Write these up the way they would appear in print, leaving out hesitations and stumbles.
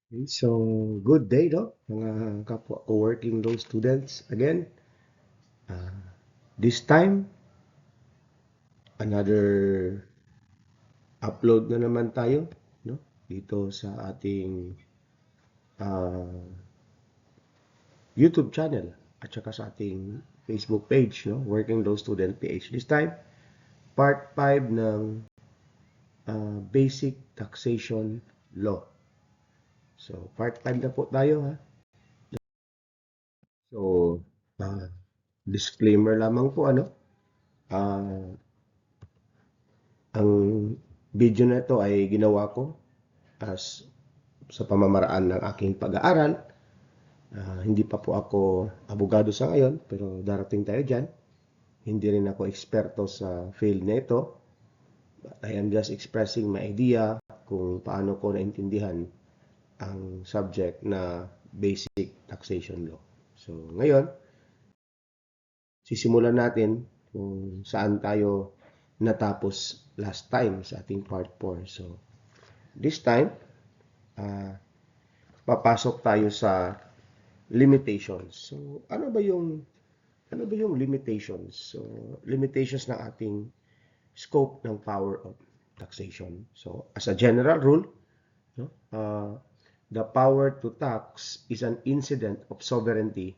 Okay, so, good day, no? Mga kapwa ko working law students. Again, this time, another upload na naman tayo, no? Dito sa ating ah, YouTube channel at saka sa ating Facebook page, no? Working Law Student PH. This time, part 5 ng Basic Taxation Law. So, part 5 na po tayo, ha? So, ah, disclaimer lamang po, ano? Ah, Ang video na ito ay ginawa ko as sa pamamaraan ng aking pag-aaral. Hindi pa po ako abogado sa ngayon, pero darating tayo dyan. Hindi rin ako eksperto sa field na ito. But I am just expressing my idea kung paano ko naintindihan ang subject na basic taxation law. So, ngayon, sisimulan natin kung saan tayo natapos last time sa ating part 4. So, this time, uh, papasok tayo sa limitations. So, ano ba yung limitations? So, limitations ng ating scope ng power of taxation. So, as a general rule, no, the power to tax is an incident of sovereignty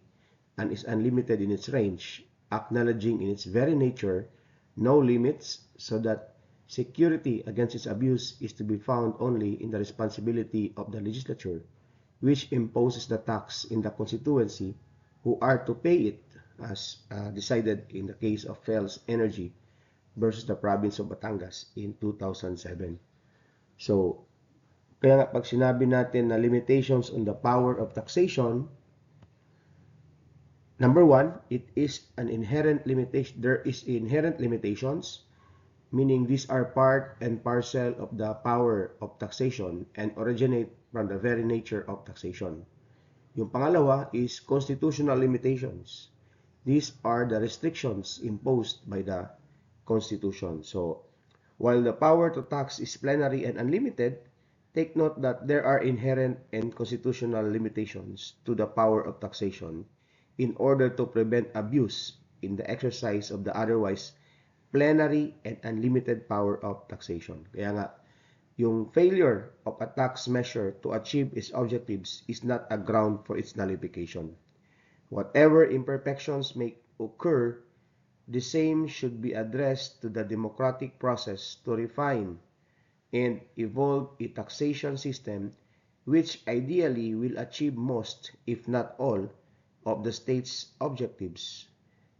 and is unlimited in its range, acknowledging in its very nature no limits, so that security against its abuse is to be found only in the responsibility of the legislature, which imposes the tax in the constituency who are to pay it, as decided in the case of Fels Energy versus the province of Batangas in 2007. So, kaya nga pag sinabi natin na limitations on the power of taxation, number one, it is an inherent limitation. There is inherent limitations, meaning these are part and parcel of the power of taxation and originate from the very nature of taxation. Yung pangalawa is constitutional limitations. These are the restrictions imposed by the Constitution. So, while the power to tax is plenary and unlimited, take note that there are inherent and constitutional limitations to the power of taxation in order to prevent abuse in the exercise of the otherwise plenary and unlimited power of taxation. Kaya nga, yung failure of a tax measure to achieve its objectives is not a ground for its nullification. Whatever imperfections may occur, the same should be addressed to the democratic process to refine and evolve a taxation system which ideally will achieve most, if not all, of the state's objectives.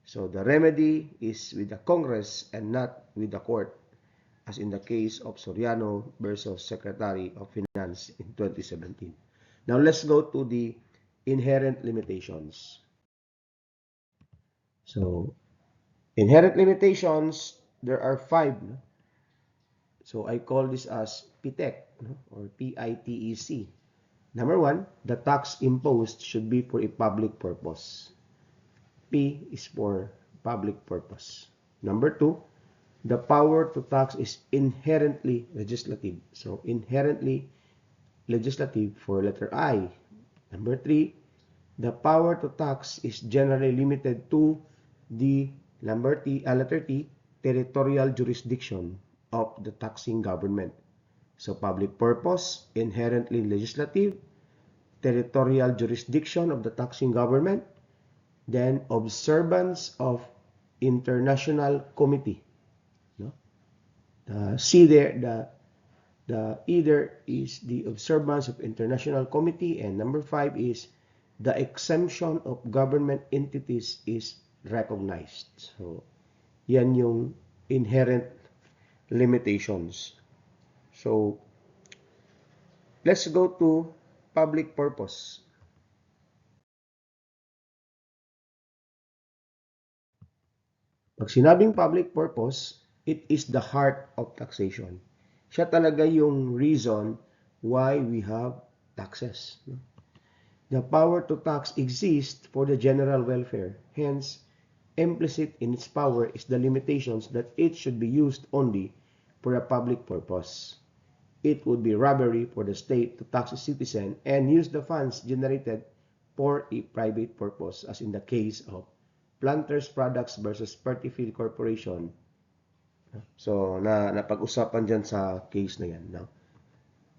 So the remedy is with the Congress and not with the court, as in the case of Soriano versus Secretary of Finance in 2017. Now let's go to the inherent limitations. So, inherent limitations, there are 5. No? So, I call this as PITEC, no? Or PITEC. Number 1, the tax imposed should be for a public purpose. P is for public purpose. Number 2, the power to tax is inherently legislative. So, inherently legislative for letter I. Number 3, the power to tax is generally limited to the letter T, territorial jurisdiction of the taxing government. So, public purpose, inherently legislative, territorial jurisdiction of the taxing government, then observance of international committee. No? See there, the either is the observance of international committee, and number 5 is the exemption of government entities is recognized. So, yan yung inherent limitations. So, let's go to public purpose. Pag sinabing public purpose, it is the heart of taxation. Siya talaga yung reason why we have taxes. The power to tax exists for the general welfare. Hence, implicit in its power is the limitations that it should be used only for a public purpose. it would be robbery for the state to tax a citizen and use the funds generated for a private purpose, as in the case of Planters Products versus Fertifield Corporation. So, napag-usapan dyan sa case na yan. Now,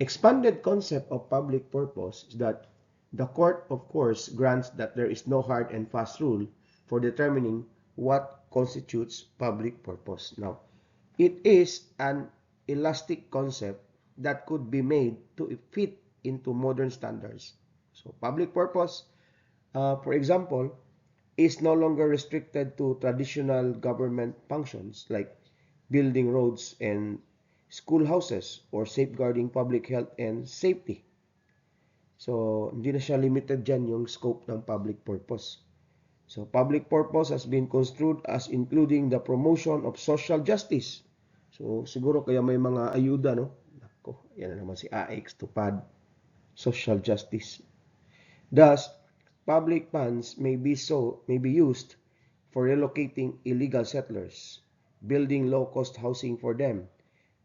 expanded concept of public purpose is that the court, of course, grants that there is no hard and fast rule for determining what constitutes public purpose. Now, it is an elastic concept that could be made to fit into modern standards. So, public purpose, for example, is no longer restricted to traditional government functions like building roads and schoolhouses or safeguarding public health and safety. So, hindi na siya limited dyan yung scope ng public purpose. So, public purpose has been construed as including the promotion of social justice. So, siguro kaya may mga ayuda, no? Nako, yan na naman si AX, tupad. Social justice. Thus, public funds may be used for relocating illegal settlers, building low-cost housing for them,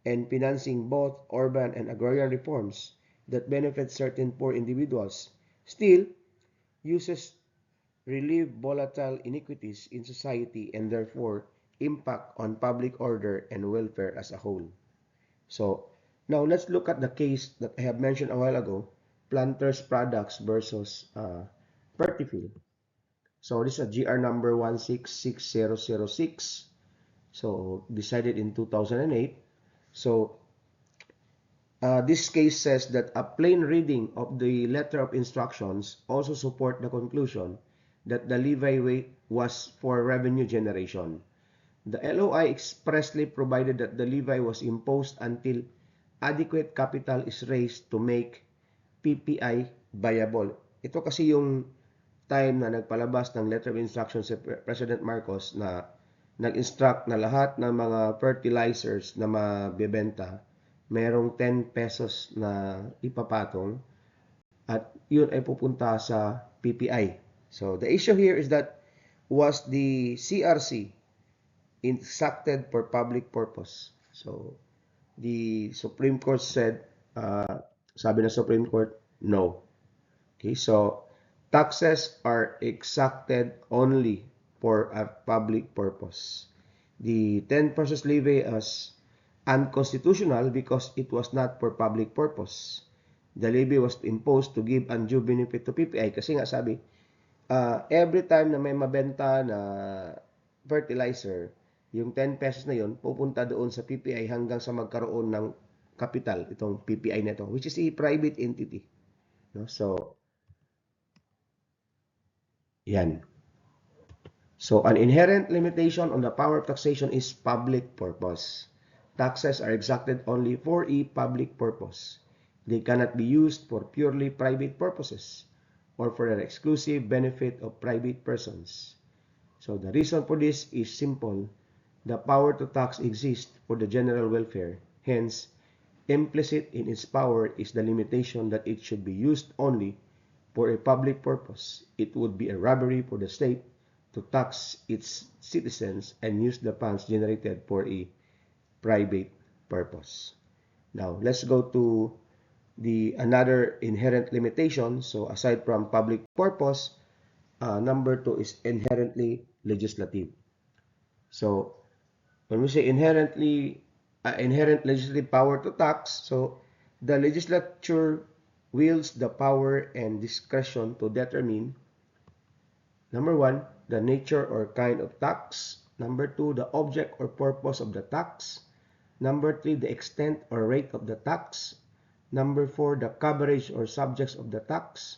and financing both urban and agrarian reforms that benefit certain poor individuals. Still, uses relieve volatile inequities in society and therefore impact on public order and welfare as a whole. So, now let's look at the case that I have mentioned a while ago, Planters Products versus Fertifield. So, this is a GR number 166006. So, decided in 2008. So, this case says that a plain reading of the letter of instructions also support the conclusion that the levy rate was for revenue generation. The LOI expressly provided that the levy was imposed until adequate capital is raised to make PPI viable. Ito kasi yung time na nagpalabas ng letter of instructions si President Marcos na nag-instruct na lahat ng mga fertilizers na mabebenta merong 10 pesos na ipapatong at yun ay pupunta sa PPI. So the issue here is that was the CRC instructed for public purpose? So the Supreme Court said, sabi ng Supreme Court, no. Okay, so taxes are exacted only for a public purpose. The 10 pesos levy is unconstitutional because it was not for public purpose. The levy was imposed to give undue benefit to PPI kasi nga sabi, every time na may mabenta na fertilizer, yung 10 pesos na yun, pupunta doon sa PPI hanggang sa magkaroon ng capital, itong PPI na ito, which is a private entity. No? So, yan. So, an inherent limitation on the power of taxation is public purpose. Taxes are exacted only for a public purpose. They cannot be used for purely private purposes or for the exclusive benefit of private persons. So the reason for this is simple. The power to tax exists for the general welfare. Hence, implicit in its power is the limitation that it should be used only for a public purpose. It would be a robbery for the state to tax its citizens and use the funds generated for a private purpose. Now, let's go to another inherent limitation. So, aside from public purpose, number 2 is inherently legislative. So, when we say inherent legislative power to tax, so the legislature wields the power and discretion to determine, number 1, the nature or kind of tax. Number 2, the object or purpose of the tax. Number 3, the extent or rate of the tax. Number 4, the coverage or subjects of the tax.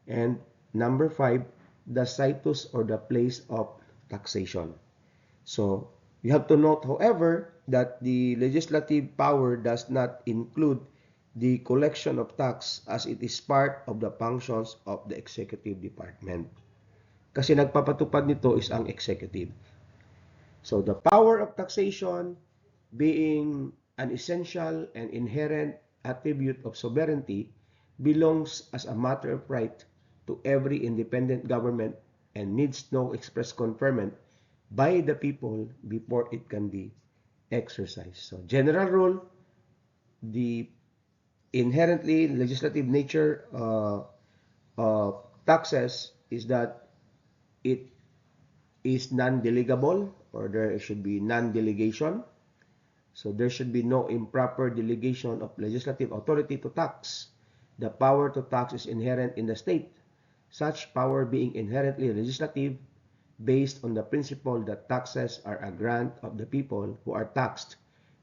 And number 5, the situs or the place of taxation. So, you have to note, however, that the legislative power does not include the collection of tax as it is part of the functions of the executive department. Kasi nagpapatupad nito is ang executive. So, the power of taxation being an essential and inherent attribute of sovereignty belongs as a matter of right to every independent government and needs no express conferment by the people before it can be exercised. So, general rule, the inherently legislative nature of taxes is that it is non-delegable, or there should be non-delegation. So there should be no improper delegation of legislative authority to tax. The power to tax is inherent in the state. Such power being inherently legislative, based on the principle that taxes are a grant of the people who are taxed,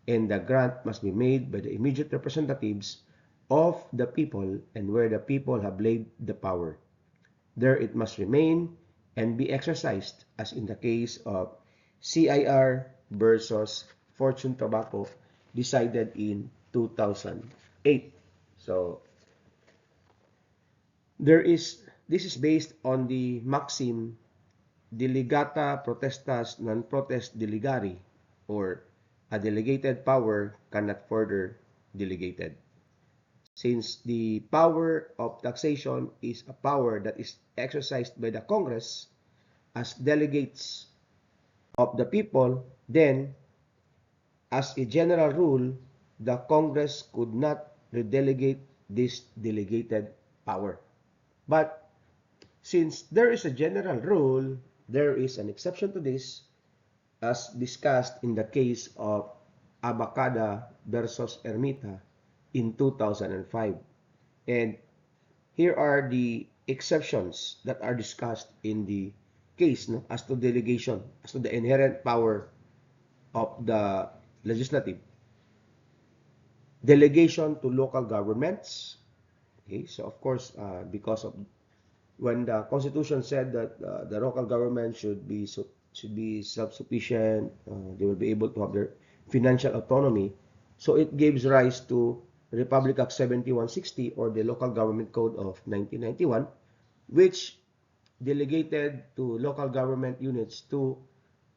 and the grant must be made by the immediate representatives of the people, and where the people have laid the power, there it must remain and be exercised, as in the case of CIR versus Fortune Tobacco, decided in 2008. So this is based on the maxim delegata potestas non potest delegari, or a delegated power cannot further delegated. Since the power of taxation is a power that is exercised by the Congress as delegates of the people, then, as a general rule, the Congress could not redelegate this delegated power. But since there is a general rule, there is an exception to this, as discussed in the case of Abacada versus Ermita in 2005. And here are the exceptions that are discussed in the case, no, as to delegation, as to the inherent power of the legislative. Delegation to local governments. Okay, so of course, because of when the Constitution said that the local government should be self-sufficient, they will be able to have their financial autonomy. So it gives rise to Republic Act 7160, or the Local Government Code of 1991, which delegated to local government units to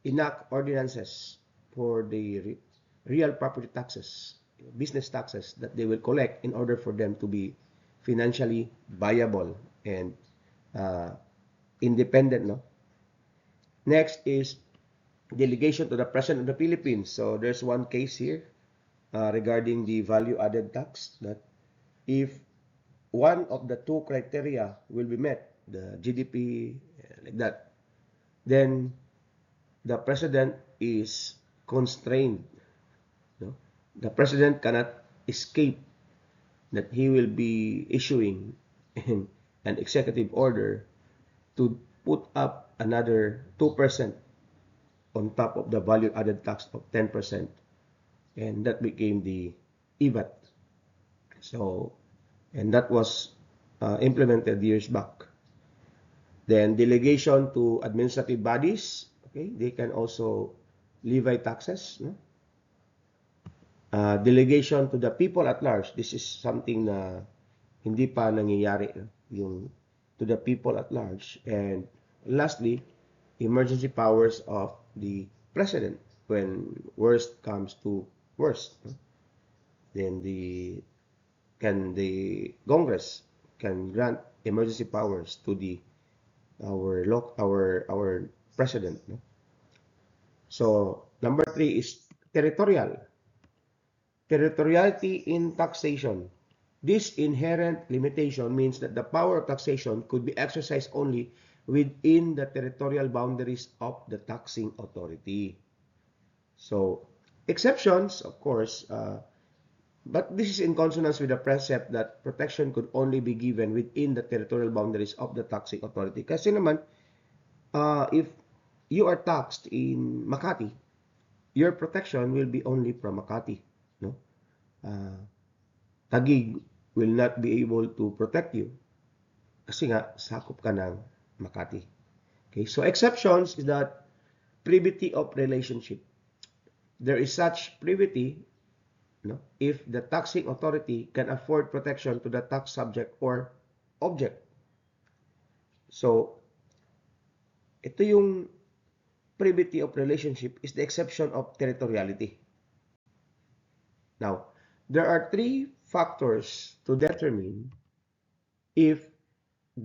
enact ordinances for the real property taxes, business taxes that they will collect in order for them to be financially viable and uh, independent. No? Next is delegation to the President of the Philippines. So there's one case here regarding the value-added tax, that if one of the two criteria will be met, the GDP, like that, then the President is constrained. No? The President cannot escape that he will be issuing an executive order to put up another 2% on top of the value added tax of 10%, and that became the EVAT. So, and that was implemented years back. Then delegation to administrative bodies, okay, they can also levy taxes. No? Delegation to the people at large, this is something na hindi pa nangyayari, yung to the people at large. And lastly, emergency powers of the president when worst comes to worst. Then the Congress can grant emergency powers to the our president. No? So number 3 is territorial. Territoriality in taxation. This inherent limitation means that the power of taxation could be exercised only within the territorial boundaries of the taxing authority. So, exceptions, of course, but this is in consonance with the precept that protection could only be given within the territorial boundaries of the taxing authority. Kasi naman, if you are taxed in Makati, your protection will be only from Makati. No? Taguig will not be able to protect you kasi nga sakop ka ng Makati. Okay, so exceptions is that privity of relationship. There is such privity, no, if the taxing authority can afford protection to the tax subject or object. So, ito yung privity of relationship is the exception of territoriality. Now, there are 3 factors to determine if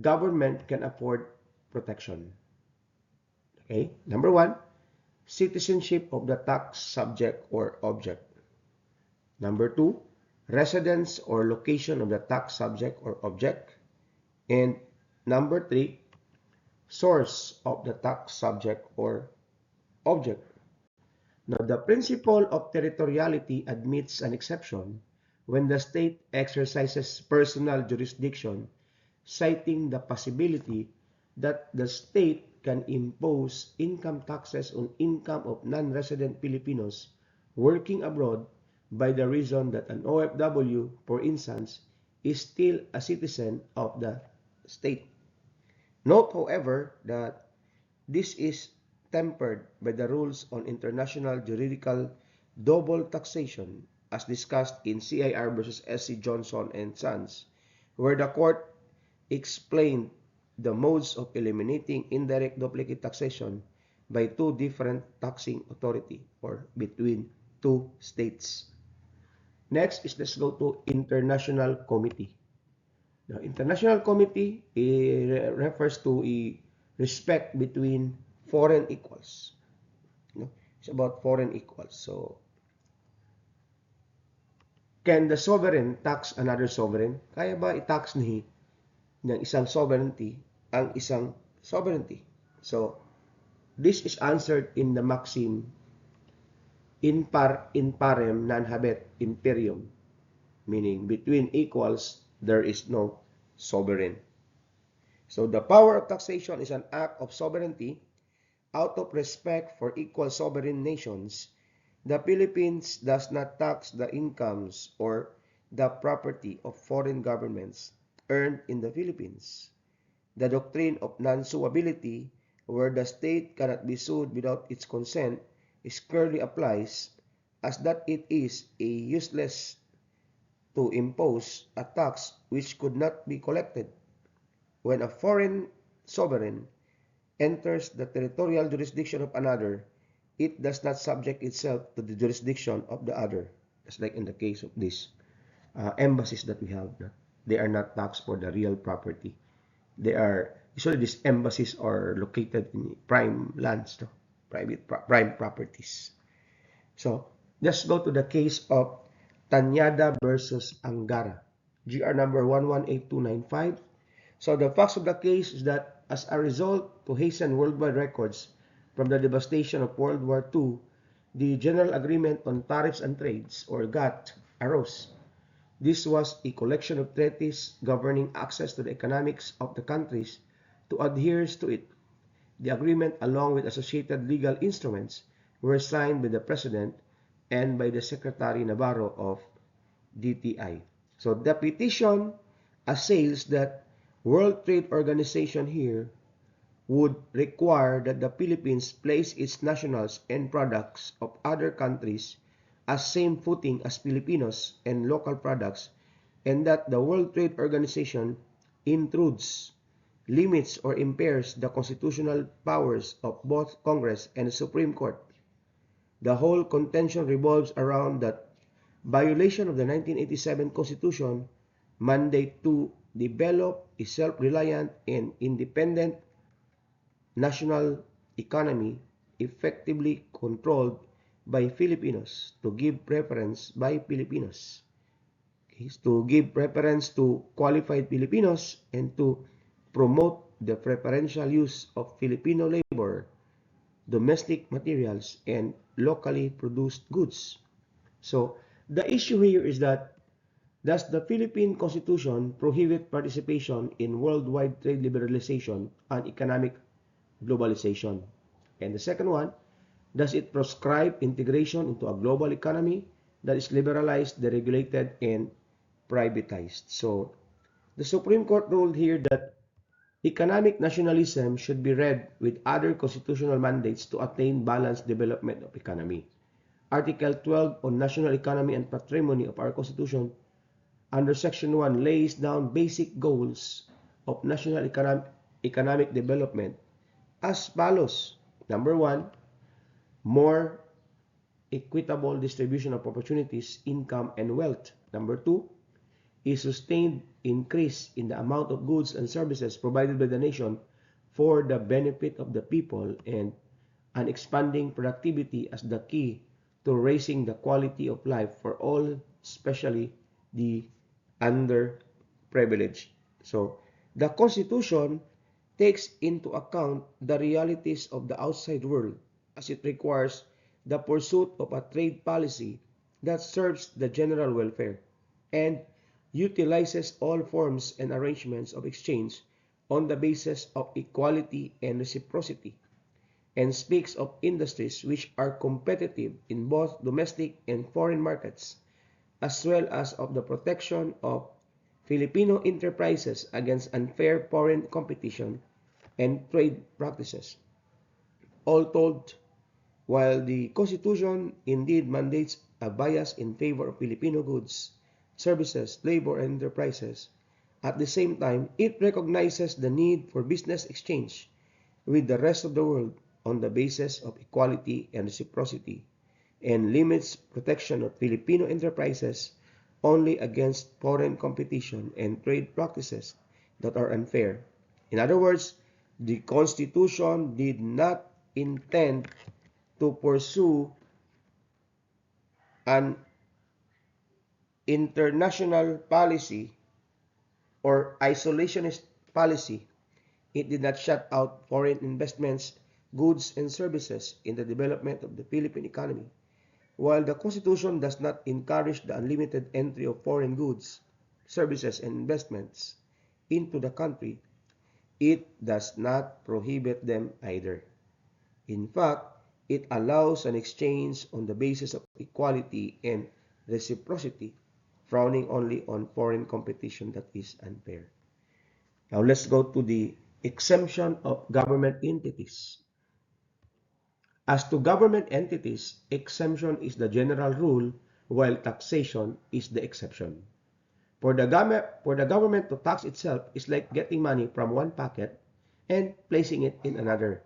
government can afford protection. Okay? Number 1, citizenship of the tax subject or object. Number 2, residence or location of the tax subject or object, and number 3, source of the tax subject or object. Now, the principle of territoriality admits an exception when the state exercises personal jurisdiction, citing the possibility that the state can impose income taxes on income of non-resident Filipinos working abroad by the reason that an OFW, for instance, is still a citizen of the state. Note, however, that this is tempered by the rules on international juridical double taxation as discussed in CIR versus SC Johnson and Sons, where the court explained the modes of eliminating indirect duplicate taxation by two different taxing authority or between two states. Next is let's go to International Committee. Now, International Committee refers to a respect between foreign equals. No? It's about foreign equals. So, can the sovereign tax another sovereign? Kaya ba i-tax ng isang sovereignty ang isang sovereignty? So, this is answered in the maxim in parem non habet imperium, meaning between equals there is no sovereign. So the power of taxation is an act of sovereignty out of respect for equal sovereign nations. The Philippines does not tax the incomes or the property of foreign governments earned in the Philippines. The doctrine of non-suability, where the state cannot be sued without its consent, clearly applies, as that it is useless to impose a tax which could not be collected. When a foreign sovereign enters the territorial jurisdiction of another, it does not subject itself to the jurisdiction of the other. Just like in the case of these embassies that we have. They are not taxed for the real property. They are, usually these embassies are located in prime lands, prime properties. So, let's go to the case of Tanyada versus Angara, GR number 118295. So the facts of the case is that as a result to hasten worldwide records from the devastation of World War II, the General Agreement on Tariffs and Trades, or GATT, arose. This was a collection of treaties governing access to the economics of the countries to adhere to it. The agreement, along with associated legal instruments, were signed by the President and by the Secretary Navarro of DTI. So the petition assails that World Trade Organization here would require that the Philippines place its nationals and products of other countries as same footing as Filipinos and local products, and that the World Trade Organization intrudes, limits, or impairs the constitutional powers of both Congress and the Supreme Court. The whole contention revolves around that violation of the 1987 Constitution mandate to develop a self-reliant and independent national economy effectively controlled by Filipinos, to give preference by Filipinos, to give preference to qualified Filipinos, and to promote the preferential use of Filipino labor, domestic materials, and locally produced goods. So, the issue here is that does the Philippine Constitution prohibit participation in worldwide trade liberalization and economic globalization? And the second one, does it prescribe integration into a global economy that is liberalized, deregulated, and privatized? So, the Supreme Court ruled here that economic nationalism should be read with other constitutional mandates to attain balanced development of economy. Article 12 on national economy and patrimony of our Constitution under Section 1 lays down basic goals of national economic development as follows. Number 1, more equitable distribution of opportunities, income, and wealth. Number 2, a sustained increase in the amount of goods and services provided by the nation for the benefit of the people, and an expanding productivity as the key to raising the quality of life for all, especially the underprivileged. So, the Constitution takes into account the realities of the outside world as it requires the pursuit of a trade policy that serves the general welfare and utilizes all forms and arrangements of exchange on the basis of equality and reciprocity, and speaks of industries which are competitive in both domestic and foreign markets, as well as of the protection of Filipino enterprises against unfair foreign competition and trade practices. All told, while the Constitution indeed mandates a bias in favor of Filipino goods, services, labor, and enterprises, at the same time, it recognizes the need for business exchange with the rest of the world on the basis of equality and reciprocity, and limits protection of Filipino enterprises only against foreign competition and trade practices that are unfair. In other words, the Constitution did not intend to pursue an international policy or isolationist policy. It did not shut out foreign investments, goods, and services in the development of the Philippine economy. While the Constitution does not encourage the unlimited entry of foreign goods, services, and investments into the country, it does not prohibit them either. In fact, it allows an exchange on the basis of equality and reciprocity, frowning only on foreign competition that is unfair. Now let's go to the exemption of government entities. As to government entities, exemption is the general rule while taxation is the exception. For the government to tax itself is like getting money from one pocket and placing it in another.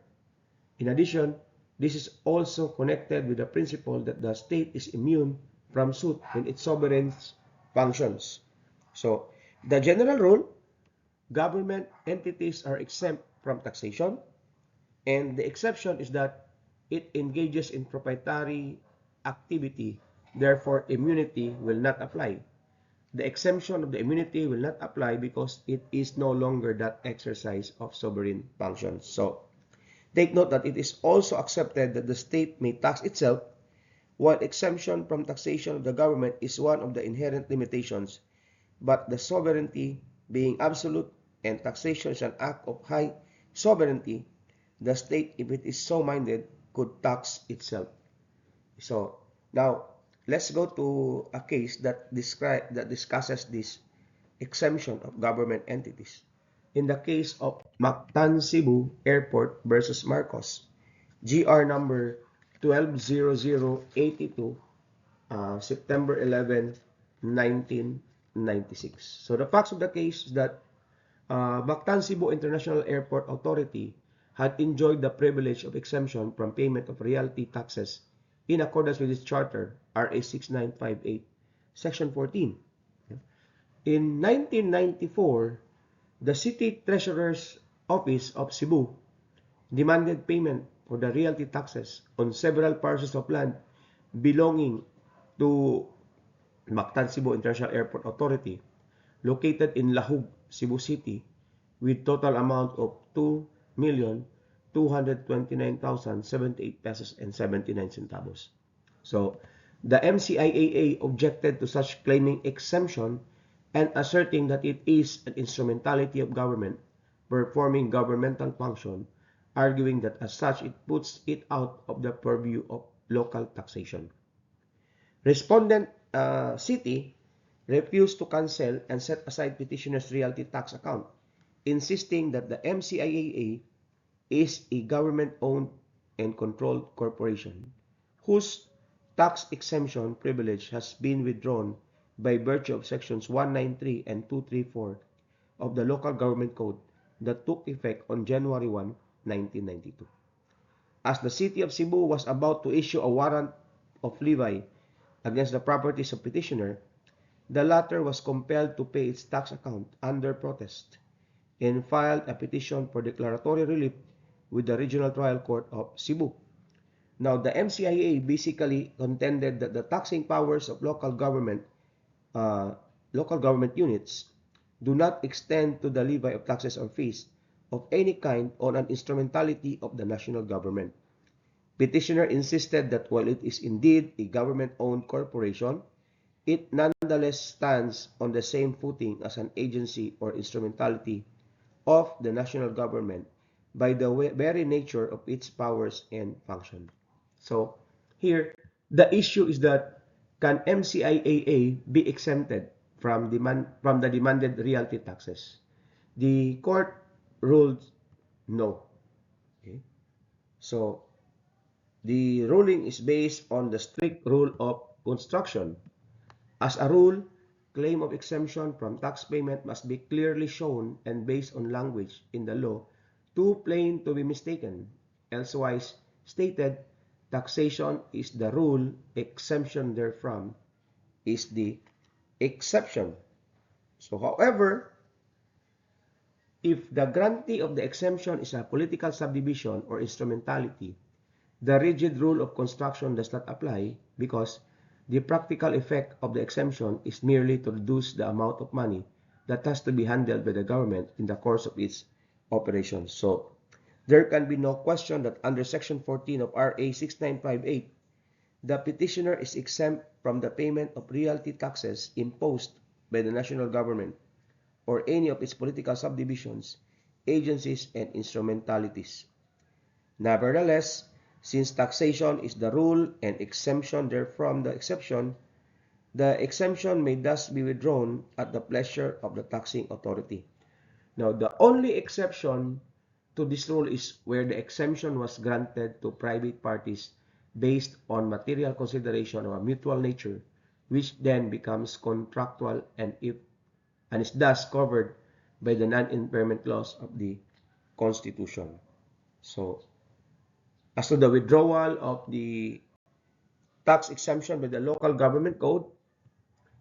In addition, this is also connected with the principle that the state is immune from suit when its sovereign functions. So, the general rule, government entities are exempt from taxation, and the exception is that it engages in proprietary activity, therefore immunity will not apply. The exemption of the immunity will not apply because it is no longer that exercise of sovereign functions. So, take note that it is also accepted that the state may tax itself, while exemption from taxation of the government is one of the inherent limitations, but the sovereignty being absolute and taxation is an act of high sovereignty, the state, if it is so minded, could tax itself. So, now, let's go to a case that discusses this exemption of government entities. In the case of Mactan Cebu Airport versus Marcos, GR number 120082, September 11, 1996. So the facts of the case is that Mactan Cebu International Airport Authority had enjoyed the privilege of exemption from payment of realty taxes in accordance with its charter, RA 6958, Section 14. In 1994, the City Treasurer's Office of Cebu demanded payment for the realty taxes on several parcels of land belonging to Mactan Cebu International Airport Authority located in Lahug, Cebu City, with total amount of 2,229,078 pesos and 79 centavos. So, the MCIAA objected to such claiming exemption and asserting that it is an instrumentality of government performing governmental function, arguing that as such it puts it out of the purview of local taxation. Respondent City refused to cancel and set aside petitioner's realty tax account, insisting that the MCIAA is a government-owned and controlled corporation whose tax exemption privilege has been withdrawn by virtue of sections 193 and 234 of the Local Government Code that took effect on January 1, 1992. As the City of Cebu was about to issue a warrant of levy against the properties of petitioner, the latter was compelled to pay its tax account under protest and filed a petition for declaratory relief with the Regional Trial Court of Cebu. Now, the MCIA basically contended that the taxing powers of local government local government units do not extend to the levy of taxes or fees of any kind on an instrumentality of the national government. Petitioner insisted that while it is indeed a government-owned corporation, it nonetheless stands on the same footing as an agency or instrumentality of the national government by the very nature of its powers and function. So here, the issue is that can MCIAA be exempted from the demanded realty taxes? The court ruled no. Okay? So the ruling is based on the strict rule of construction. As a rule, claim of exemption from tax payment must be clearly shown and based on language in the law too plain to be mistaken. Elsewise stated, taxation is the rule, exemption therefrom is the exception. So, however, if the grantee of the exemption is a political subdivision or instrumentality, the rigid rule of construction does not apply because the practical effect of the exemption is merely to reduce the amount of money that has to be handled by the government in the course of its operations. So, there can be no question that under Section 14 of RA 6958, the petitioner is exempt from the payment of realty taxes imposed by the national government or any of its political subdivisions, agencies, and instrumentalities. Nevertheless, since taxation is the rule and exemption therefrom the exception, the exemption may thus be withdrawn at the pleasure of the taxing authority. Now, the only exception to this rule is where the exemption was granted to private parties based on material consideration of a mutual nature, which then becomes contractual and is thus covered by the non-impairment clause of the Constitution. So, as to the withdrawal of the tax exemption by the Local Government Code,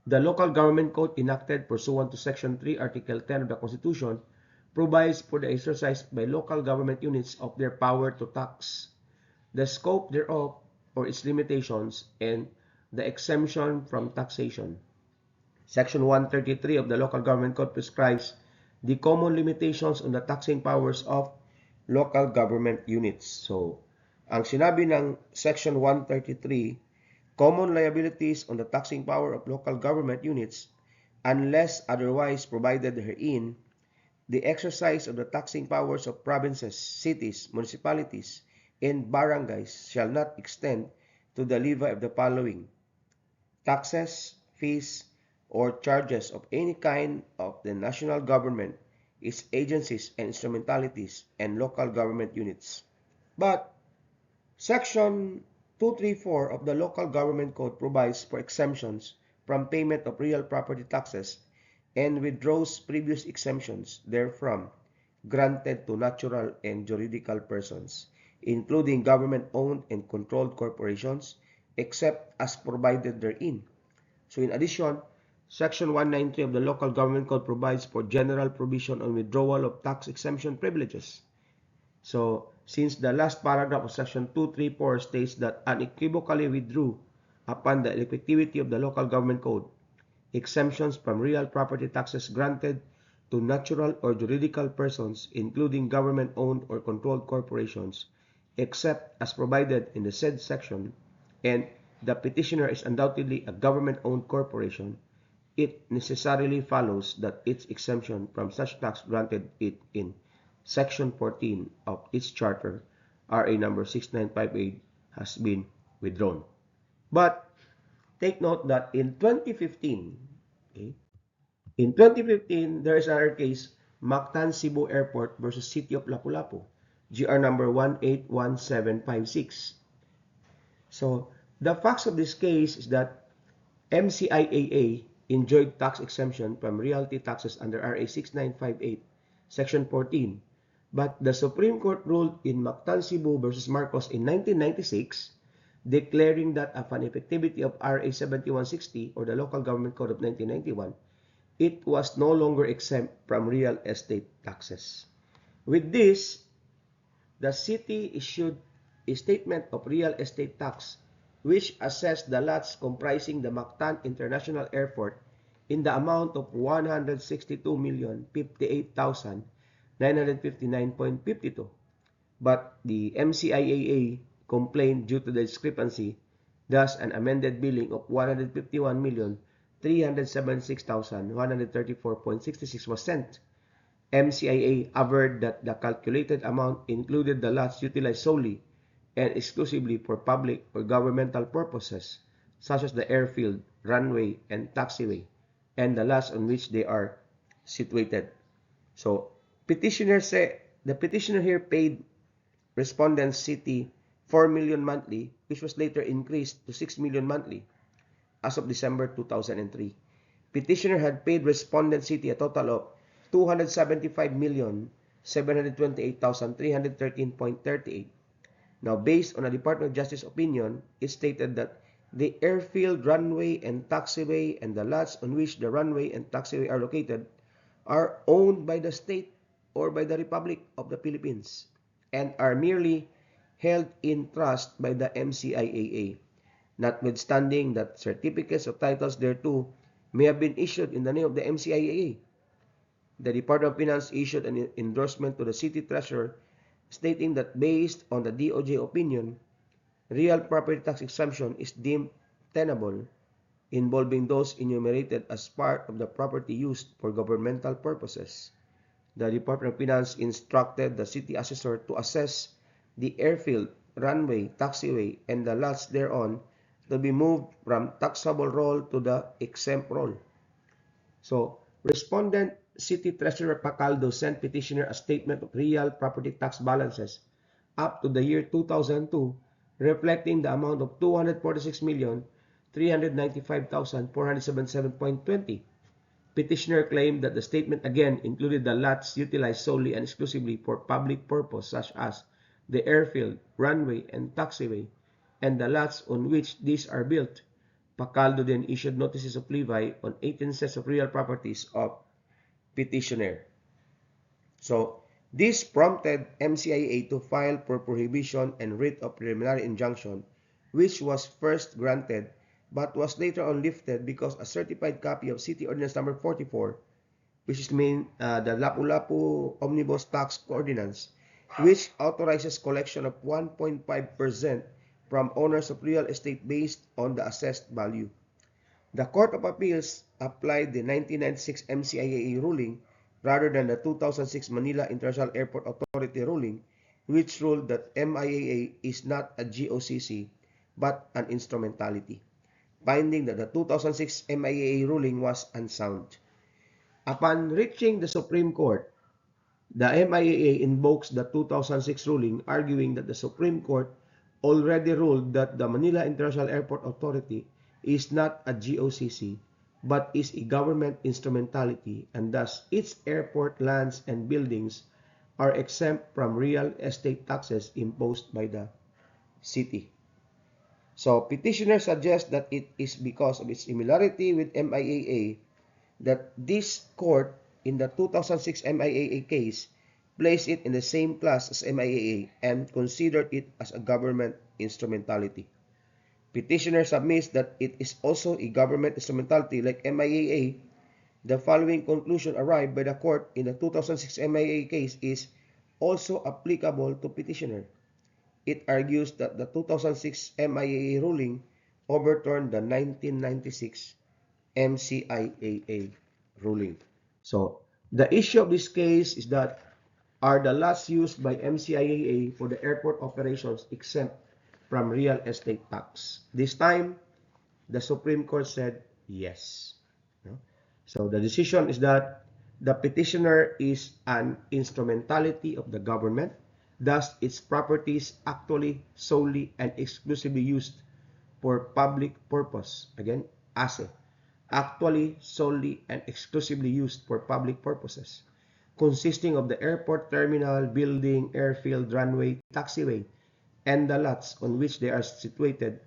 the Local Government Code enacted pursuant to Section 3, Article 10 of the Constitution provides for the exercise by local government units of their power to tax, the scope thereof or its limitations, and the exemption from taxation. Section 133 of the Local Government Code prescribes the common limitations on the taxing powers of local government units. So, ang sinabi ng Section 133, common liabilities on the taxing power of local government units, unless otherwise provided herein, the exercise of the taxing powers of provinces, cities, municipalities, and barangays shall not extend to the levy of the following: taxes, fees, or charges of any kind of the national government, its agencies and instrumentalities, and local government units. But Section 234 of the Local Government Code provides for exemptions from payment of real property taxes and withdraws previous exemptions therefrom granted to natural and juridical persons, including government-owned and controlled corporations, except as provided therein. So in addition, Section 193 of the Local Government Code provides for general provision on withdrawal of tax exemption privileges. So, since the last paragraph of Section 234 states that unequivocally withdrew upon the effectivity of the Local Government Code, exemptions from real property taxes granted to natural or juridical persons, including government-owned or controlled corporations, except as provided in the said section, and the petitioner is undoubtedly a government-owned corporation, it necessarily follows that its exemption from such tax granted it in Section 14 of its charter, RA number 6958, has been withdrawn. But take note that in 2015, okay, there is another case, Mactan Cebu Airport versus City of Lapu-Lapu, GR number 181756. So, the facts of this case is that MCIAA enjoyed tax exemption from realty taxes under RA 6958, Section 14. But the Supreme Court ruled in Mactan Cebu versus Marcos in 1996, declaring that upon effectivity of RA 7160 or the Local Government Code of 1991, it was no longer exempt from real estate taxes. With this, the city issued a statement of real estate tax which assessed the lots comprising the Mactan International Airport in the amount of 162,058,959.52. But the MCIAA complained due to the discrepancy, thus an amended billing of 151,376,134.66 was sent. MCIA averred that the calculated amount included the lots utilized solely and exclusively for public or governmental purposes, such as the airfield, runway, and taxiway, and the lots on which they are situated. So, the petitioner here paid respondent city 4 million monthly, which was later increased to 6 million monthly as of December 2003. Petitioner had paid respondent city a total of 275,728,313.38. Now, based on a Department of Justice opinion, it stated that the airfield, runway, and taxiway and the lots on which the runway and taxiway are located are owned by the state or by the Republic of the Philippines and are merely held in trust by the MCIAA, notwithstanding that certificates of titles thereto may have been issued in the name of the MCIAA. The Department of Finance issued an endorsement to the City Treasurer stating that based on the DOJ opinion, real property tax exemption is deemed tenable involving those enumerated as part of the property used for governmental purposes. The Department of Finance instructed the city assessor to assess the airfield, runway, taxiway, and the lots thereon to be moved from taxable roll to the exempt roll. So, respondent City Treasurer Pacaldo sent petitioner a statement of real property tax balances up to the year 2002, reflecting the amount of 246,395,477.20. Petitioner claimed that the statement again included the lots utilized solely and exclusively for public purpose such as the airfield, runway, and taxiway, and the lots on which these are built. Pacaldo then issued notices of levy on 18 sets of real properties of petitioner. So, this prompted MCIA to file for prohibition and writ of preliminary injunction, which was first granted but was later on lifted because a certified copy of City Ordinance Number 44, which is the Lapu-Lapu Omnibus Tax Ordinance, which authorizes collection of 1.5% from owners of real estate based on the assessed value. The Court of Appeals applied the 1996 MCIAA ruling rather than the 2006 Manila International Airport Authority ruling, which ruled that MIAA is not a GOCC but an instrumentality, finding that the 2006 MIAA ruling was unsound. Upon reaching the Supreme Court, the MIAA invokes the 2006 ruling, arguing that the Supreme Court already ruled that the Manila International Airport Authority is not a GOCC but is a government instrumentality, and thus its airport lands and buildings are exempt from real estate taxes imposed by the city. So, petitioner suggests that it is because of its similarity with MIAA that this court in the 2006 MIAA case placed it in the same class as MIAA and considered it as a government instrumentality. Petitioner submits that it is also a government instrumentality like MIAA. The following conclusion arrived by the court in the 2006 MIAA case is also applicable to petitioner. It argues that the 2006 MIAA ruling overturned the 1996 MCIAA ruling. So, the issue of this case is that are the lots used by MCIAA for the airport operations exempt from real estate tax? This time, the Supreme Court said yes. So the decision is that the petitioner is an instrumentality of the government, thus its properties actually solely and exclusively used for public purpose. Again, ASE. Actually, solely and exclusively used for public purposes, consisting of the airport terminal, building, airfield, runway, taxiway, and the lots on which they are situated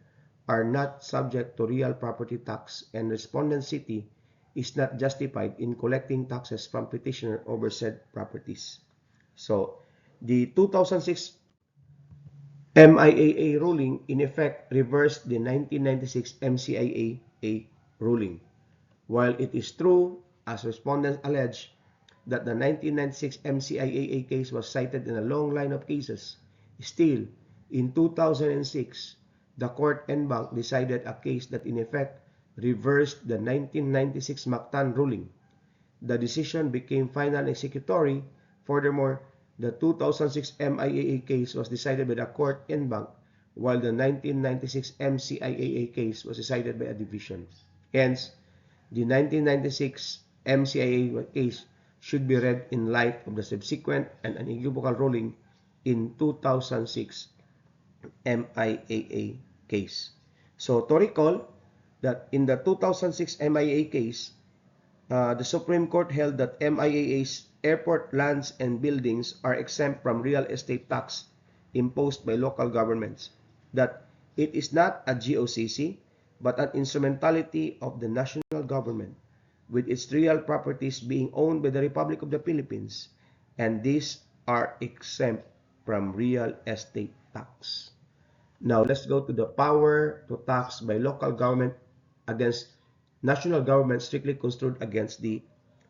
are not subject to real property tax, and respondent city is not justified in collecting taxes from petitioner over said properties. So, the 2006 MIAA ruling in effect reversed the 1996 MCIAA ruling. While it is true, as respondents allege, that the 1996 MCIAA case was cited in a long line of cases, still, in 2006, the court en banc decided a case that in effect reversed the 1996 Mactan ruling. The decision became final and executory. Furthermore, the 2006 MIAA case was decided by the court en banc, while the 1996 MCIAA case was decided by a division. Hence, the 1996 MCIAA case should be read in light of the subsequent and unequivocal ruling in 2006 MIAA case. So, to recall that in the 2006 MIAA case, the Supreme Court held that MIAA's airport lands and buildings are exempt from real estate tax imposed by local governments, that it is not a GOCC but an instrumentality of the national government, with its real properties being owned by the Republic of the Philippines, and these are exempt from real estate tax. Now, let's go to the power to tax by local government against national government strictly construed against the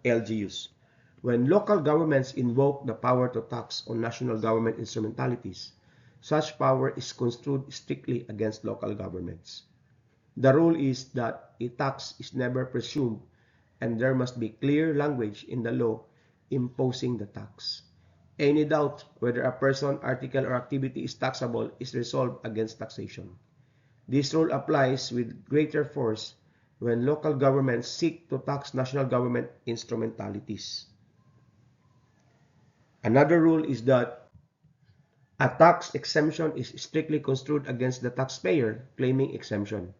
LGUs. When local governments invoke the power to tax on national government instrumentalities, such power is construed strictly against local governments. The rule is that a tax is never presumed, and there must be clear language in the law imposing the tax. Any doubt whether a person, article, or activity is taxable is resolved against taxation. This rule applies with greater force when local governments seek to tax national government instrumentalities. Another rule is that a tax exemption is strictly construed against the taxpayer claiming exemption.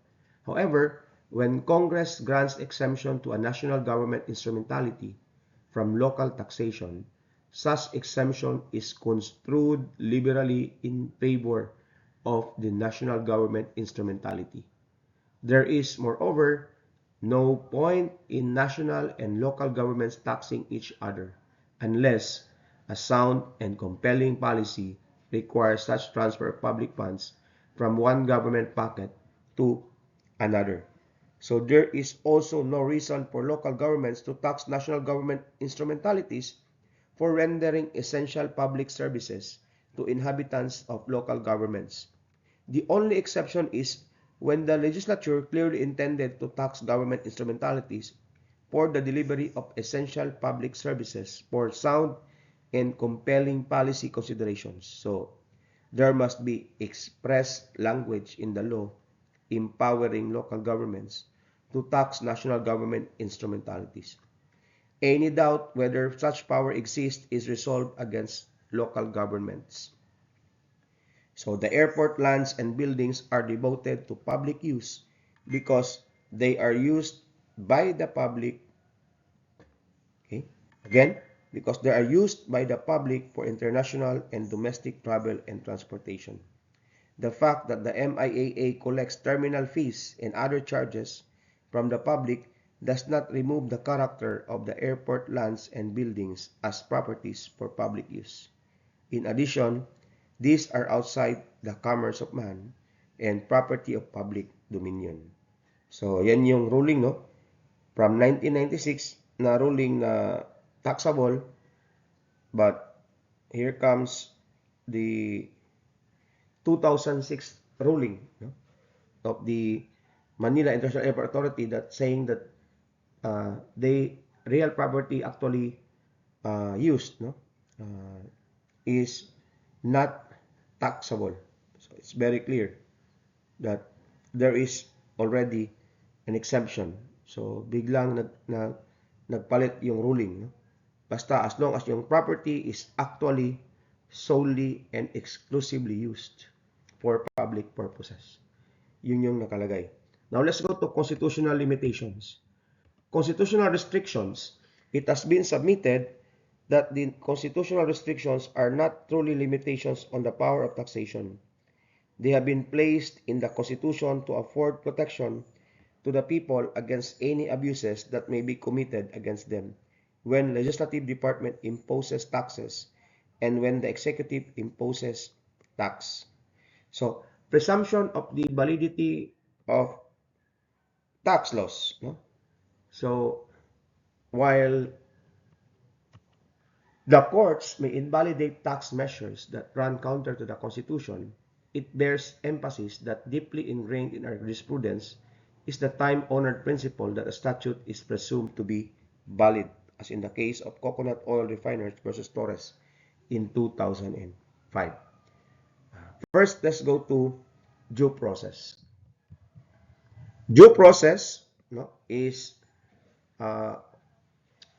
However, when Congress grants exemption to a national government instrumentality from local taxation, such exemption is construed liberally in favor of the national government instrumentality. There is, moreover, no point in national and local governments taxing each other unless a sound and compelling policy requires such transfer of public funds from one government pocket to another. So there is also no reason for local governments to tax national government instrumentalities for rendering essential public services to inhabitants of local governments. The only exception is when the legislature clearly intended to tax government instrumentalities for the delivery of essential public services for sound and compelling policy considerations. So, there must be express language in the law empowering local governments to tax national government instrumentalities. Any doubt whether such power exists is resolved against local governments. So the airport lands and buildings are devoted to public use because they are used by the public. Okay? Again, because they are used by the public for international and domestic travel and transportation. The fact that the MIAA collects terminal fees and other charges from the public does not remove the character of the airport lands and buildings as properties for public use. In addition, these are outside the commerce of man and property of public dominion. So, yan yung ruling, no? From 1996 na ruling na taxable, but here comes the 2006 ruling, no, of the Manila International Airport Authority that saying that they real property actually used, no, is not taxable. So it's very clear that there is already an exemption. So biglang nagpalit yung ruling, no? Basta as long as yung property is actually solely and exclusively used for public purposes. Yun yung nakalagay. Now let's go to constitutional limitations. Constitutional restrictions. It has been submitted that the constitutional restrictions are not truly limitations on the power of taxation. They have been placed in the Constitution to afford protection to the people against any abuses that may be committed against them when legislative department imposes taxes and when the executive imposes tax. So, presumption of the validity of tax laws, no? So, while the courts may invalidate tax measures that run counter to the Constitution, it bears emphasis that deeply ingrained in our jurisprudence is the time-honored principle that a statute is presumed to be valid, as in the case of Coconut Oil Refiners versus Torres in 2005. First, let's go to due process. Due process, no, is uh,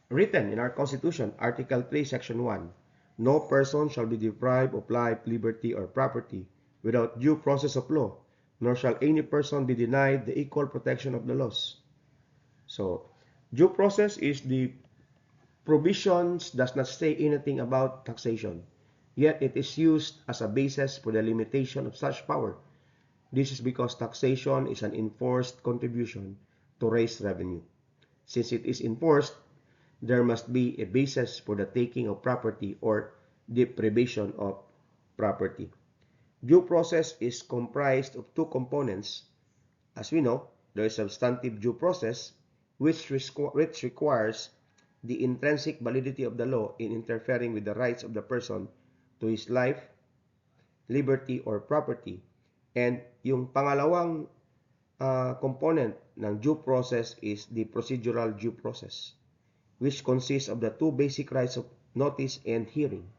written in our Constitution, Article 3, Section 1. No person shall be deprived of life, liberty, or property without due process of law, nor shall any person be denied the equal protection of the laws. So, due process is the provisions does not say anything about taxation, yet it is used as a basis for the limitation of such power. This is because taxation is an enforced contribution to raise revenue. Since it is enforced, there must be a basis for the taking of property or deprivation of property. Due process is comprised of two components. As we know, there is substantive due process, which requires the intrinsic validity of the law in interfering with the rights of the person to his life, liberty, or property. And yung pangalawang component ng due process is the procedural due process, which consists of the two basic rights of notice and hearing,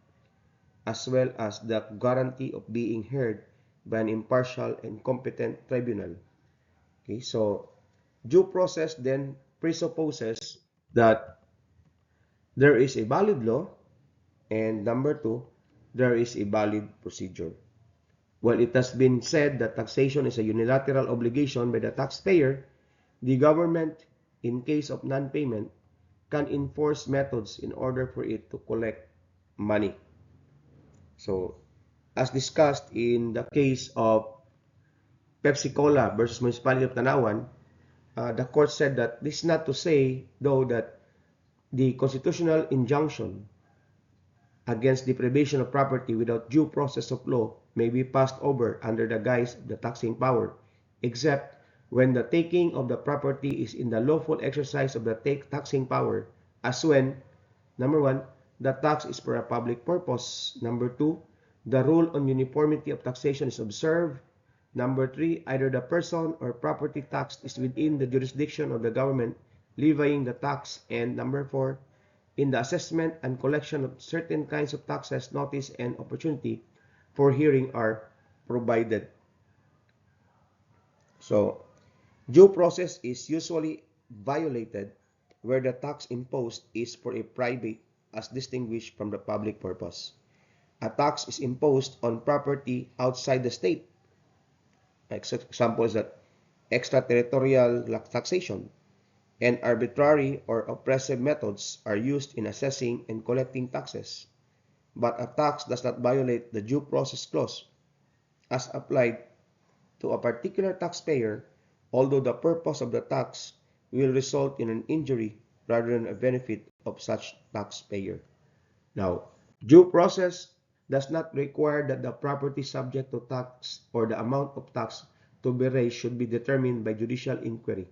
as well as the guarantee of being heard by an impartial and competent tribunal. Okay, so due process then presupposes that there is a valid law, and number two, there is a valid procedure. While it has been said that taxation is a unilateral obligation by the taxpayer, the government, in case of non-payment, can enforce methods in order for it to collect money. So, as discussed in the case of Pepsi Cola versus Municipality of Tanawan, the court said that this is not to say, though, that the constitutional injunction against deprivation of property without due process of law may be passed over under the guise of the taxing power, except when the taking of the property is in the lawful exercise of the taxing power, as when, number one, the tax is for a public purpose. Number two, the rule on uniformity of taxation is observed. Number three, either the person or property taxed is within the jurisdiction of the government levying the tax. And number four, in the assessment and collection of certain kinds of taxes, notice and opportunity for hearing are provided. So, due process is usually violated where the tax imposed is for a private as distinguished from the public purpose. A tax is imposed on property outside the state. Example is that extraterritorial taxation and arbitrary or oppressive methods are used in assessing and collecting taxes. But a tax does not violate the due process clause as applied to a particular taxpayer, although the purpose of the tax will result in an injury rather than a benefit of such taxpayer. Now, due process does not require that the property subject to tax or the amount of tax to be raised should be determined by judicial inquiry,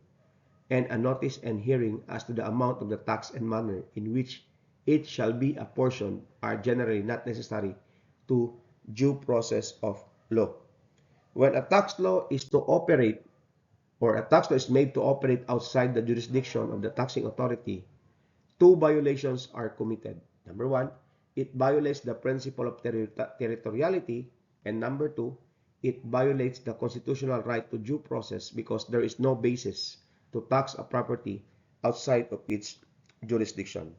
and a notice and hearing as to the amount of the tax and manner in which it shall be apportioned are generally not necessary to due process of law. When a tax law is to operate or a tax law is made to operate outside the jurisdiction of the taxing authority, two violations are committed. Number one, it violates the principle of territoriality, and number two, it violates the constitutional right to due process because there is no basis to tax a property outside of its jurisdiction.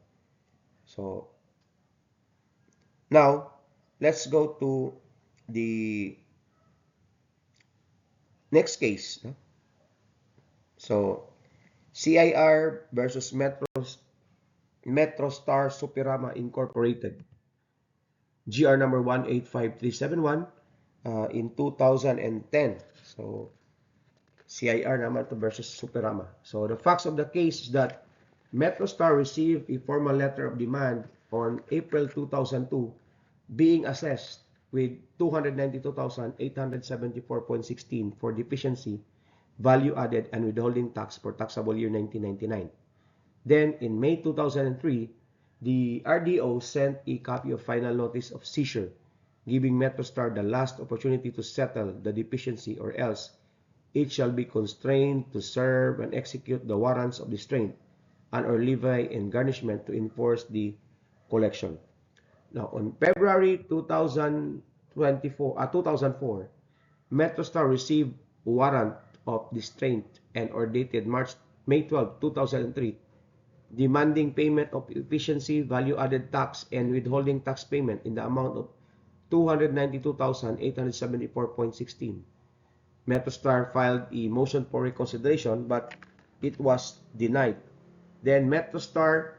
So, now, let's go to the next case. So, CIR versus MetroStar Superama Incorporated, GR number 185371 in 2010. So, CIR naman to versus Superama. So, the facts of the case is that MetroStar received a formal letter of demand on April 2002 being assessed with 292,874.16 for deficiency, value added, and withholding tax for taxable year 1999. Then, in May 2003, the RDO sent a copy of final notice of seizure, giving MetroStar the last opportunity to settle the deficiency, or else it shall be constrained to serve and execute the warrants of distraint and or levy and garnishment to enforce the collection. Now, on February 2004, MetroStar received warrant of distraint and or dated May 12, 2003, demanding payment of efficiency, value-added tax, and withholding tax payment in the amount of 292,874.16. MetroStar filed a motion for reconsideration, but it was denied. Then MetroStar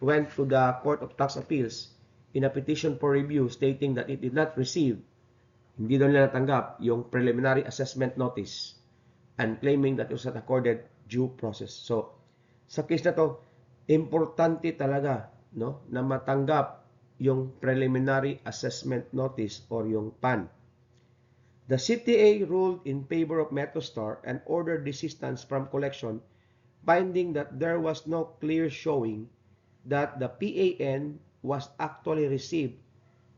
went to the Court of Tax Appeals in a petition for review stating that it did not receive, hindi daw nila natanggap yung preliminary assessment notice and claiming that it was not accorded due process. So, sa case na to, importante talaga, no, na matanggap yung preliminary assessment notice or yung PAN. The CTA ruled in favor of MetroStar and ordered desistance from collection, finding that there was no clear showing that the PAN was actually received,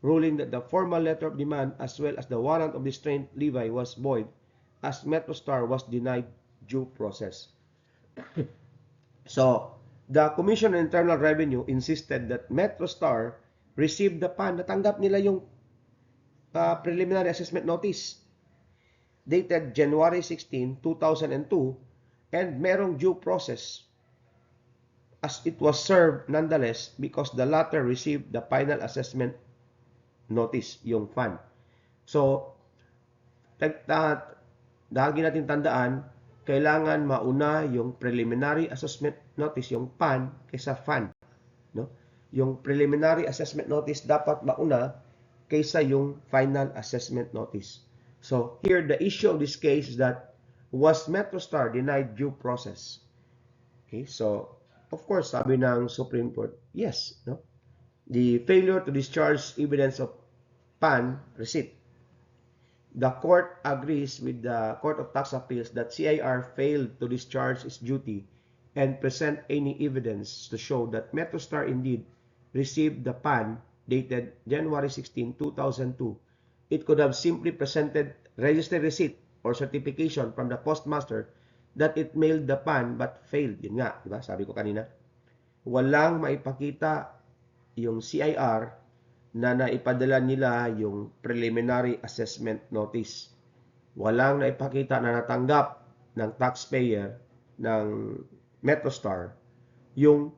ruling that the formal letter of demand as well as the warrant of distraint levy was void, as MetroStar was denied due process. So, the Commission on Internal Revenue insisted that MetroStar received the PAN, natanggap nila yung preliminary assessment notice dated January 16, 2002, and merong due process as it was served nonetheless because the latter received the final assessment notice, yung FAN. So, dahil natin tandaan, kailangan mauna yung preliminary assessment notice, yung PAN, kaysa FAN. No? Yung preliminary assessment notice dapat mauna kaysa yung final assessment notice. So, here, the issue of this case is that was MetroStar denied due process? Okay, so, of course, sabi ng Supreme Court, yes. No? The failure to discharge evidence of PAN receipt. The court agrees with the Court of Tax Appeals that CIR failed to discharge its duty and present any evidence to show that MetroStar indeed received the PAN dated January 16, 2002. It could have simply presented registered receipt or certification from the postmaster that it mailed the PAN but failed. Yun nga, diba? Sabi ko kanina, walang maipakita yung CIR na naipadala nila yung preliminary assessment notice. Walang naipakita na natanggap ng taxpayer ng MetroStar yung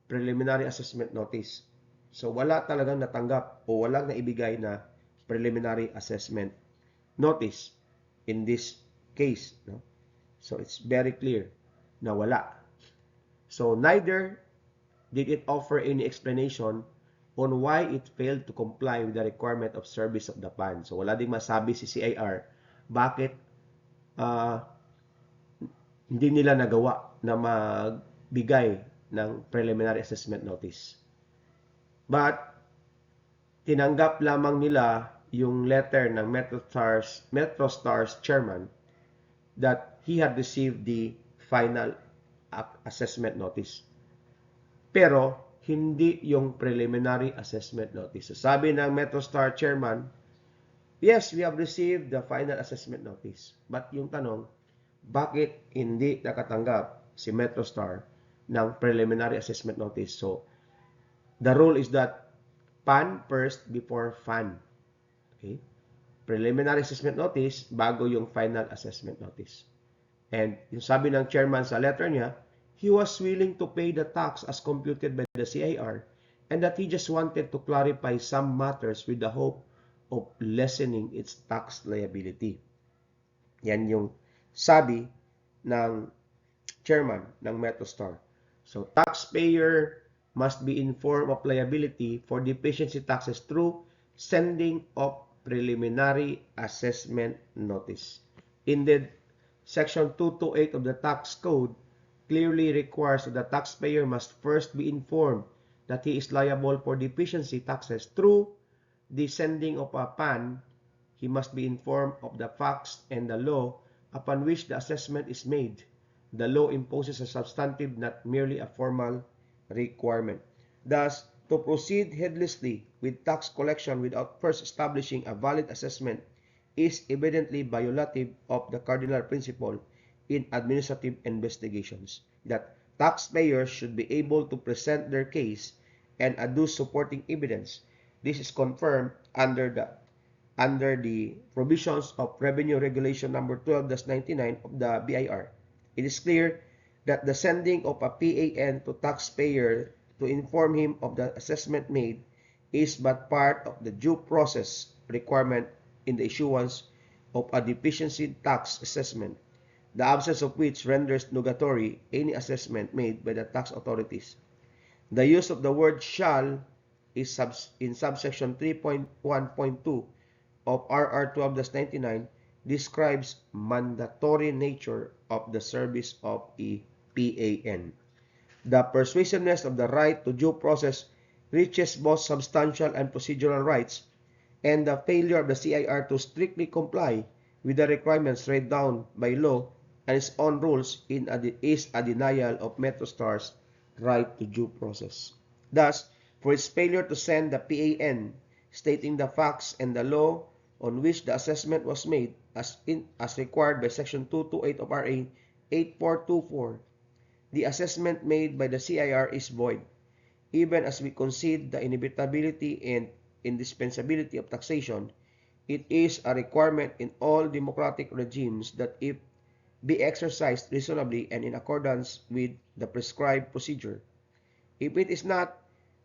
preliminary assessment notice. So, wala talagang natanggap o walang naibigay na preliminary assessment notice in this case. No? So, it's very clear na wala. So, neither did it offer any explanation on why it failed to comply with the requirement of service of the PAN. So, wala ding masabi si CIR bakit hindi nila nagawa na magbigay ng preliminary assessment notice. But, tinanggap lamang nila yung letter ng MetroStar's chairman that he had received the final assessment notice. Pero, hindi yung preliminary assessment notice. So, sabi ng MetroStar chairman, yes, we have received the final assessment notice. But yung tanong, bakit hindi nakatanggap si MetroStar ng preliminary assessment notice? So, the rule is that PAN first before FAN. Okay? Preliminary assessment notice bago yung final assessment notice. And yung sabi ng chairman sa letter niya, he was willing to pay the tax as computed by the CIR and that he just wanted to clarify some matters with the hope of lessening its tax liability. Yan yung sabi ng chairman ng MetroStar. So, taxpayer must be informed of liability for deficiency taxes through sending of preliminary assessment notice. Indeed, Section 228 of the Tax Code clearly requires that the taxpayer must first be informed that he is liable for deficiency taxes through the sending of a PAN. He must be informed of the facts and the law upon which the assessment is made, The law imposes a substantive, not merely a formal requirement. Thus, to proceed heedlessly with tax collection without first establishing a valid assessment is evidently violative of the cardinal principle in administrative investigations, that taxpayers should be able to present their case and adduce supporting evidence. This is confirmed under the provisions of Revenue Regulation number 12-99 of the BIR. It is clear that the sending of a PAN to taxpayer to inform him of the assessment made is but part of the due process requirement in the issuance of a deficiency tax assessment, the absence of which renders nugatory any assessment made by the tax authorities. The use of the word shall is in subsection 3.1.2 of RR 12-99 describes mandatory nature of the service of a PAN. The persuasiveness of the right to due process reaches both substantial and procedural rights, and the failure of the CIR to strictly comply with the requirements laid down by law and its own rules is a denial of MetroStar's right to due process. Thus, for its failure to send the PAN stating the facts and the law on which the assessment was made as required by Section 228 of RA 8424, the assessment made by the CIR is void, even as we concede the inevitability and indispensability of taxation. It is a requirement in all democratic regimes that it be exercised reasonably and in accordance with the prescribed procedure. If it is not,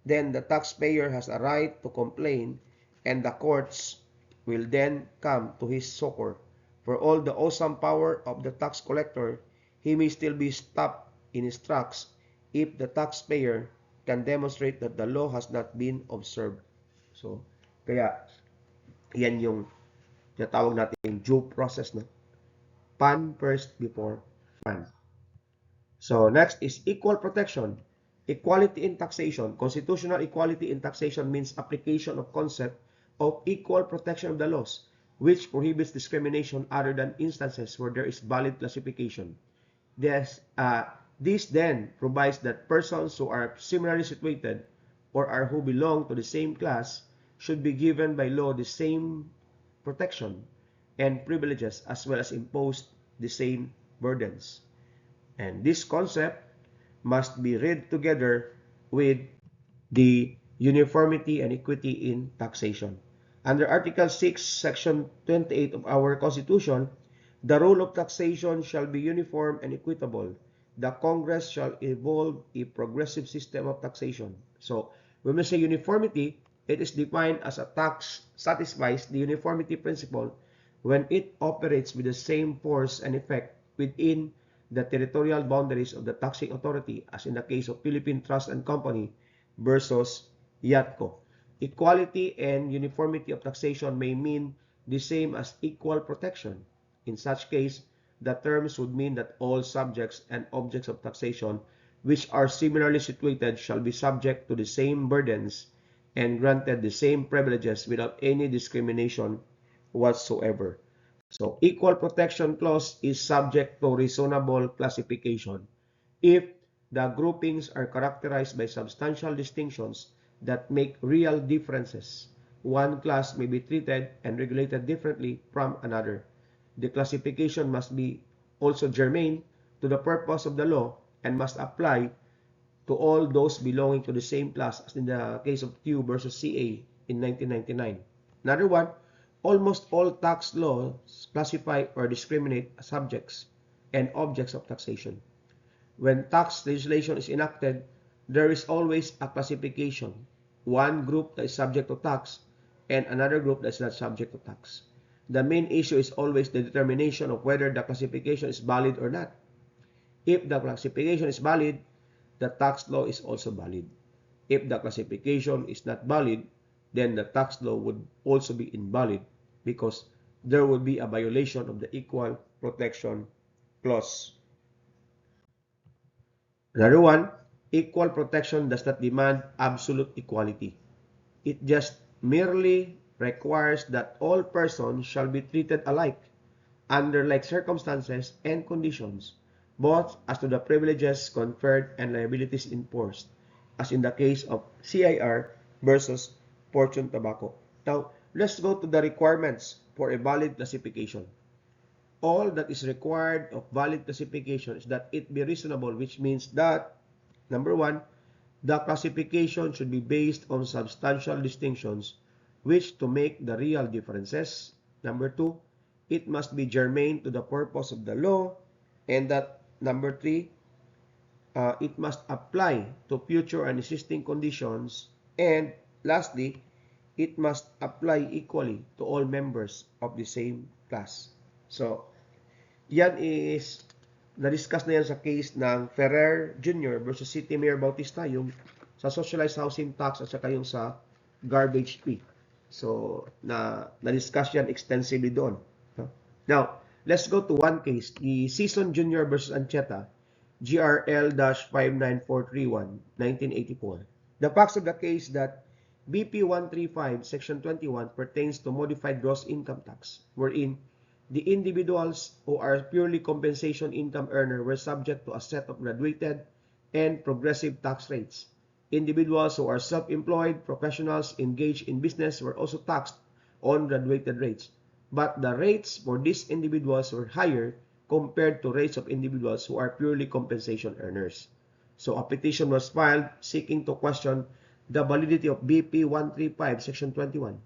then the taxpayer has a right to complain, and the courts will then come to his succor. For all the awesome power of the tax collector, he may still be stopped in his tracks if the taxpayer can demonstrate that the law has not been observed. So, kaya yan yung tinatawag natin due process, no? Pan first before fan. So, next is equal protection. Equality in taxation. Constitutional equality in taxation means application of concept of equal protection of the laws, which prohibits discrimination other than instances where there is valid classification. This then provides that persons who are similarly situated or who belong to the same class should be given by law the same protection and privileges, as well as imposed the same burdens. And this concept must be read together with the uniformity and equity in taxation. Under Article 6, Section 28 of our Constitution, the rule of taxation shall be uniform and equitable. The Congress shall evolve a progressive system of taxation. So, when we say uniformity, it is defined as a tax satisfies the uniformity principle when it operates with the same force and effect within the territorial boundaries of the taxing authority, as in the case of Philippine Trust and Company versus YATCO. Equality and uniformity of taxation may mean the same as equal protection. In such case, the terms would mean that all subjects and objects of taxation which are similarly situated shall be subject to the same burdens and granted the same privileges without any discrimination whatsoever. So, equal protection clause is subject to reasonable classification if the groupings are characterized by substantial distinctions that make real differences. One class may be treated and regulated differently from another. The classification must be also germane to the purpose of the law and must apply to all those belonging to the same class, as in the case of Q versus CA in 1999. Another one, almost all tax laws classify or discriminate subjects and objects of taxation. When tax legislation is enacted, there is always a classification. One group that is subject to tax and another group that is not subject to tax. The main issue is always the determination of whether the classification is valid or not. If the classification is valid, the tax law is also valid. If the classification is not valid, then the tax law would also be invalid because there would be a violation of the Equal Protection Clause. Another one, equal protection does not demand absolute equality. It just merely requires that all persons shall be treated alike under like circumstances and conditions. both as to the privileges conferred and liabilities enforced, as in the case of CIR versus Fortune Tobacco. Now, let's go to the requirements for a valid classification. All that is required of valid classification is that it be reasonable, which means that, number one, the classification should be based on substantial distinctions which to make the real differences. Number two, it must be germane to the purpose of the law. And that, number three, it must apply to future and existing conditions. And lastly, it must apply equally to all members of the same class. So, yan is na-discuss na yan sa case ng Ferrer Jr. versus City Mayor Bautista, yung sa socialized housing tax at saka yung sa garbage fee. So, na-discuss yan extensively doon. Now, let's go to one case, the Season Jr. versus Ancheta, GRL-59431, 1984. The facts of the case that BP 135, Section 21 pertains to modified gross income tax, wherein the individuals who are purely compensation income earner were subject to a set of graduated and progressive tax rates. Individuals who are self-employed professionals engaged in business were also taxed on graduated rates, but the rates for these individuals were higher compared to rates of individuals who are purely compensation earners. So a petition was filed seeking to question the validity of BP 135, Section 21.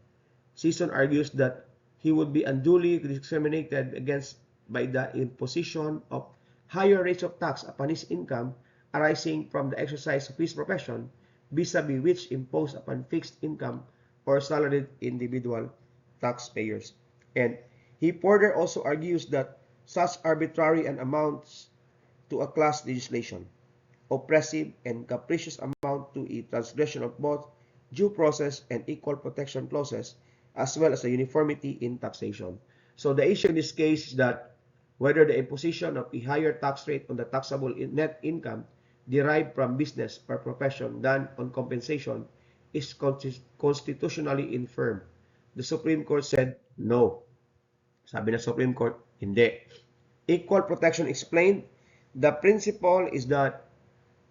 Season argues that he would be unduly discriminated against by the imposition of higher rates of tax upon his income arising from the exercise of his profession vis-a-vis which imposed upon fixed income or salaried individual taxpayers. And he further also argues that such arbitrary and amounts to a class legislation, oppressive and capricious amount to a transgression of both due process and equal protection clauses, as well as a uniformity in taxation. So the issue in this case is that whether the imposition of a higher tax rate on the taxable net income derived from business or profession than on compensation is constitutionally infirm. The Supreme Court said no. Sabi ng Supreme Court, hindi. Equal protection explained, the principle is that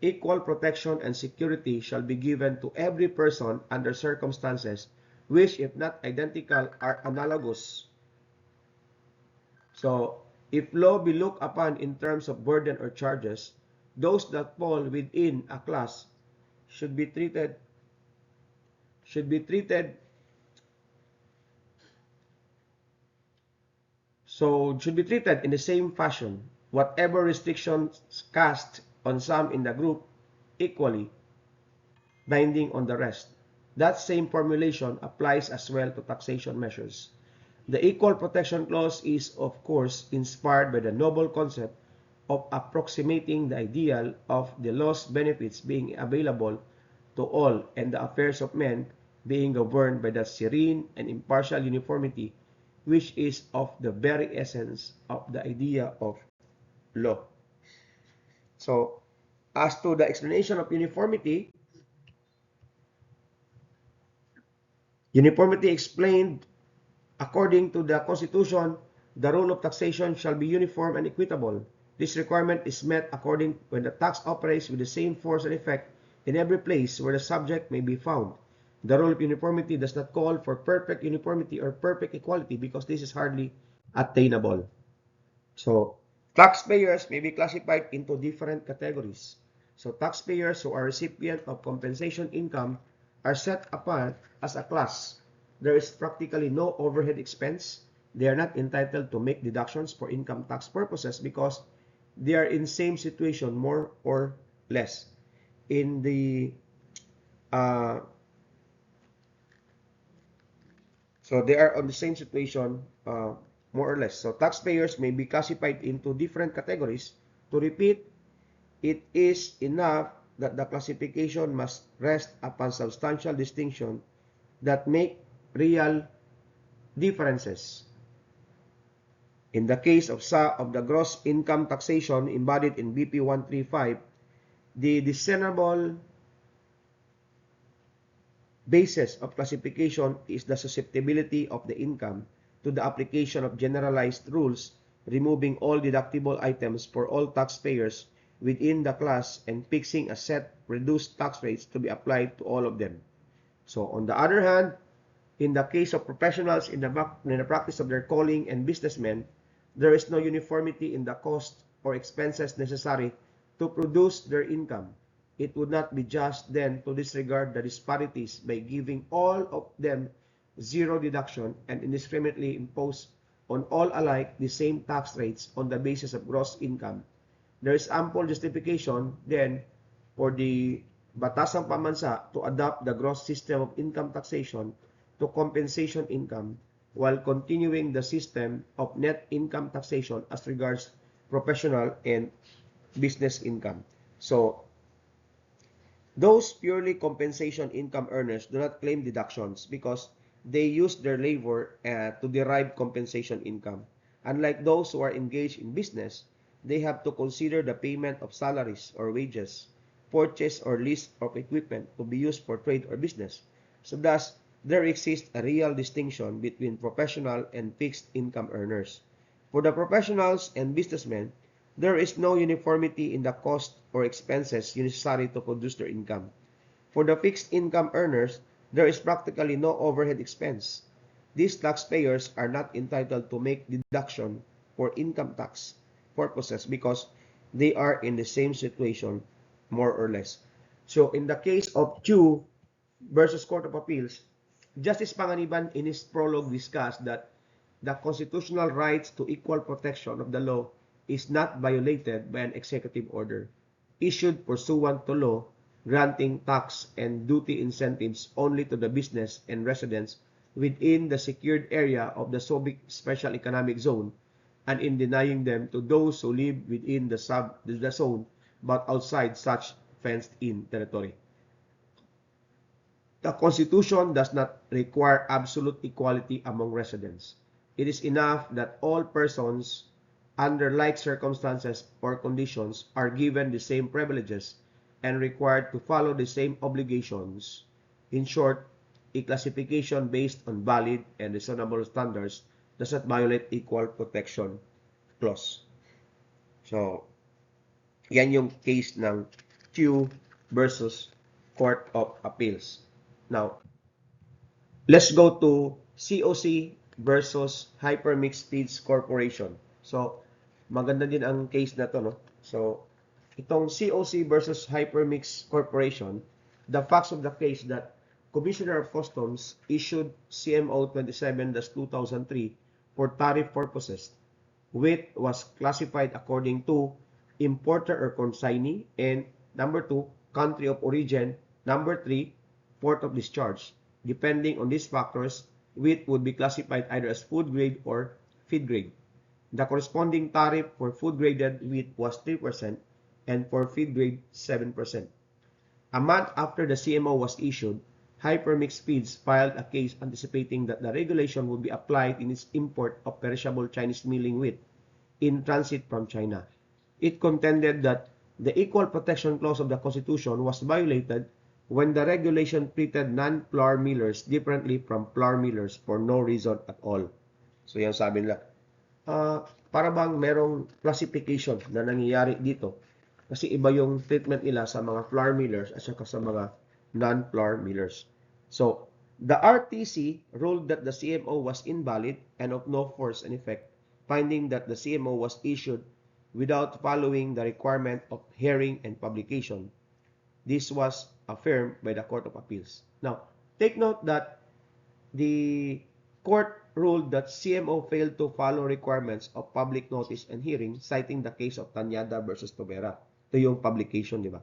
equal protection and security shall be given to every person under circumstances which, if not identical, are analogous. So, if law be looked upon in terms of burden or charges, those that fall within a class should be treated in the same fashion. Whatever restrictions cast on some in the group equally binding on the rest. That same formulation applies as well to taxation measures. The Equal Protection Clause is, of course, inspired by the noble concept of approximating the ideal of the law's benefits being available to all and the affairs of men being governed by that serene and impartial uniformity which is of the very essence of the idea of law. So, as to the explanation of uniformity, uniformity explained according to the Constitution, the rule of taxation shall be uniform and equitable. This requirement is met according when the tax operates with the same force and effect in every place where the subject may be found. The rule of uniformity does not call for perfect uniformity or perfect equality because this is hardly attainable. So, taxpayers may be classified into different categories. So, taxpayers who are recipient of compensation income are set apart as a class. There is practically no overhead expense. They are not entitled to make deductions for income tax purposes because they are in same situation more or less. In the so they are on the same situation more or less. So taxpayers may be classified into different categories. To repeat, it is enough that the classification must rest upon substantial distinction that make real differences. In the case of the gross income taxation embodied in BP 135, the discernible basis of classification is the susceptibility of the income to the application of generalized rules removing all deductible items for all taxpayers within the class and fixing a set reduced tax rates to be applied to all of them. So on the other hand, in the case of professionals in the practice of their calling and businessmen, there is no uniformity in the cost or expenses necessary to produce their income. It would not be just then to disregard the disparities by giving all of them zero deduction and indiscriminately impose on all alike the same tax rates on the basis of gross income. There is ample justification then for the Batasang Pamansa to adopt the gross system of income taxation to compensation income while continuing the system of net income taxation as regards professional and business income. So, those purely compensation income earners do not claim deductions because they use their labor to derive compensation income. Unlike those who are engaged in business, they have to consider the payment of salaries or wages, purchase or lease of equipment to be used for trade or business. So thus, there exists a real distinction between professional and fixed income earners. For the professionals and businessmen, there is no uniformity in the cost or expenses necessary to produce their income. For the fixed income earners, there is practically no overhead expense. These taxpayers are not entitled to make deduction for income tax purposes because they are in the same situation, more or less. So in the case of Chu versus Court of Appeals, Justice Panganiban in his prologue discussed that the constitutional rights to equal protection of the law is not violated by an executive order issued pursuant to law granting tax and duty incentives only to the business and residents within the secured area of the Subic Special Economic Zone and in denying them to those who live within the zone but outside such fenced-in territory. The Constitution does not require absolute equality among residents. It is enough that all persons under like circumstances or conditions are given the same privileges and required to follow the same obligations. In short, a classification based on valid and reasonable standards does not violate equal protection clause. So, yan yung case ng Q versus Court of Appeals. Now, let's go to COC versus Hypermix Feeds Corporation. So, maganda din ang case na to, no? So, itong COC versus Hypermix Corporation, the facts of the case that Commissioner of Customs issued CMO 27-2003 for tariff purposes. Wheat was classified according to importer or consignee, and number 2, country of origin, number 3, port of discharge. Depending on these factors, wheat would be classified either as food grade or feed grade. The corresponding tariff for food graded wheat was 3% and for feed grade 7%. A month after the CMO was issued, Hypermix Feeds filed a case anticipating that the regulation would be applied in its import of perishable Chinese milling wheat in transit from China. It contended that the Equal Protection Clause of the Constitution was violated when the regulation treated non-flour millers differently from flour millers for no reason at all. So yan sabi nila. Para bang merong classification na nangyayari dito. Kasi iba yung treatment nila sa mga flour millers at saka sa mga non-flour millers. So, the RTC ruled that the CMO was invalid and of no force and effect, finding that the CMO was issued without following the requirement of hearing and publication. This was affirmed by the Court of Appeals. Now, take note that the court ruled that CMO failed to follow requirements of public notice and hearing, citing the case of Tanyada versus Tobera. Ito yung publication, di ba?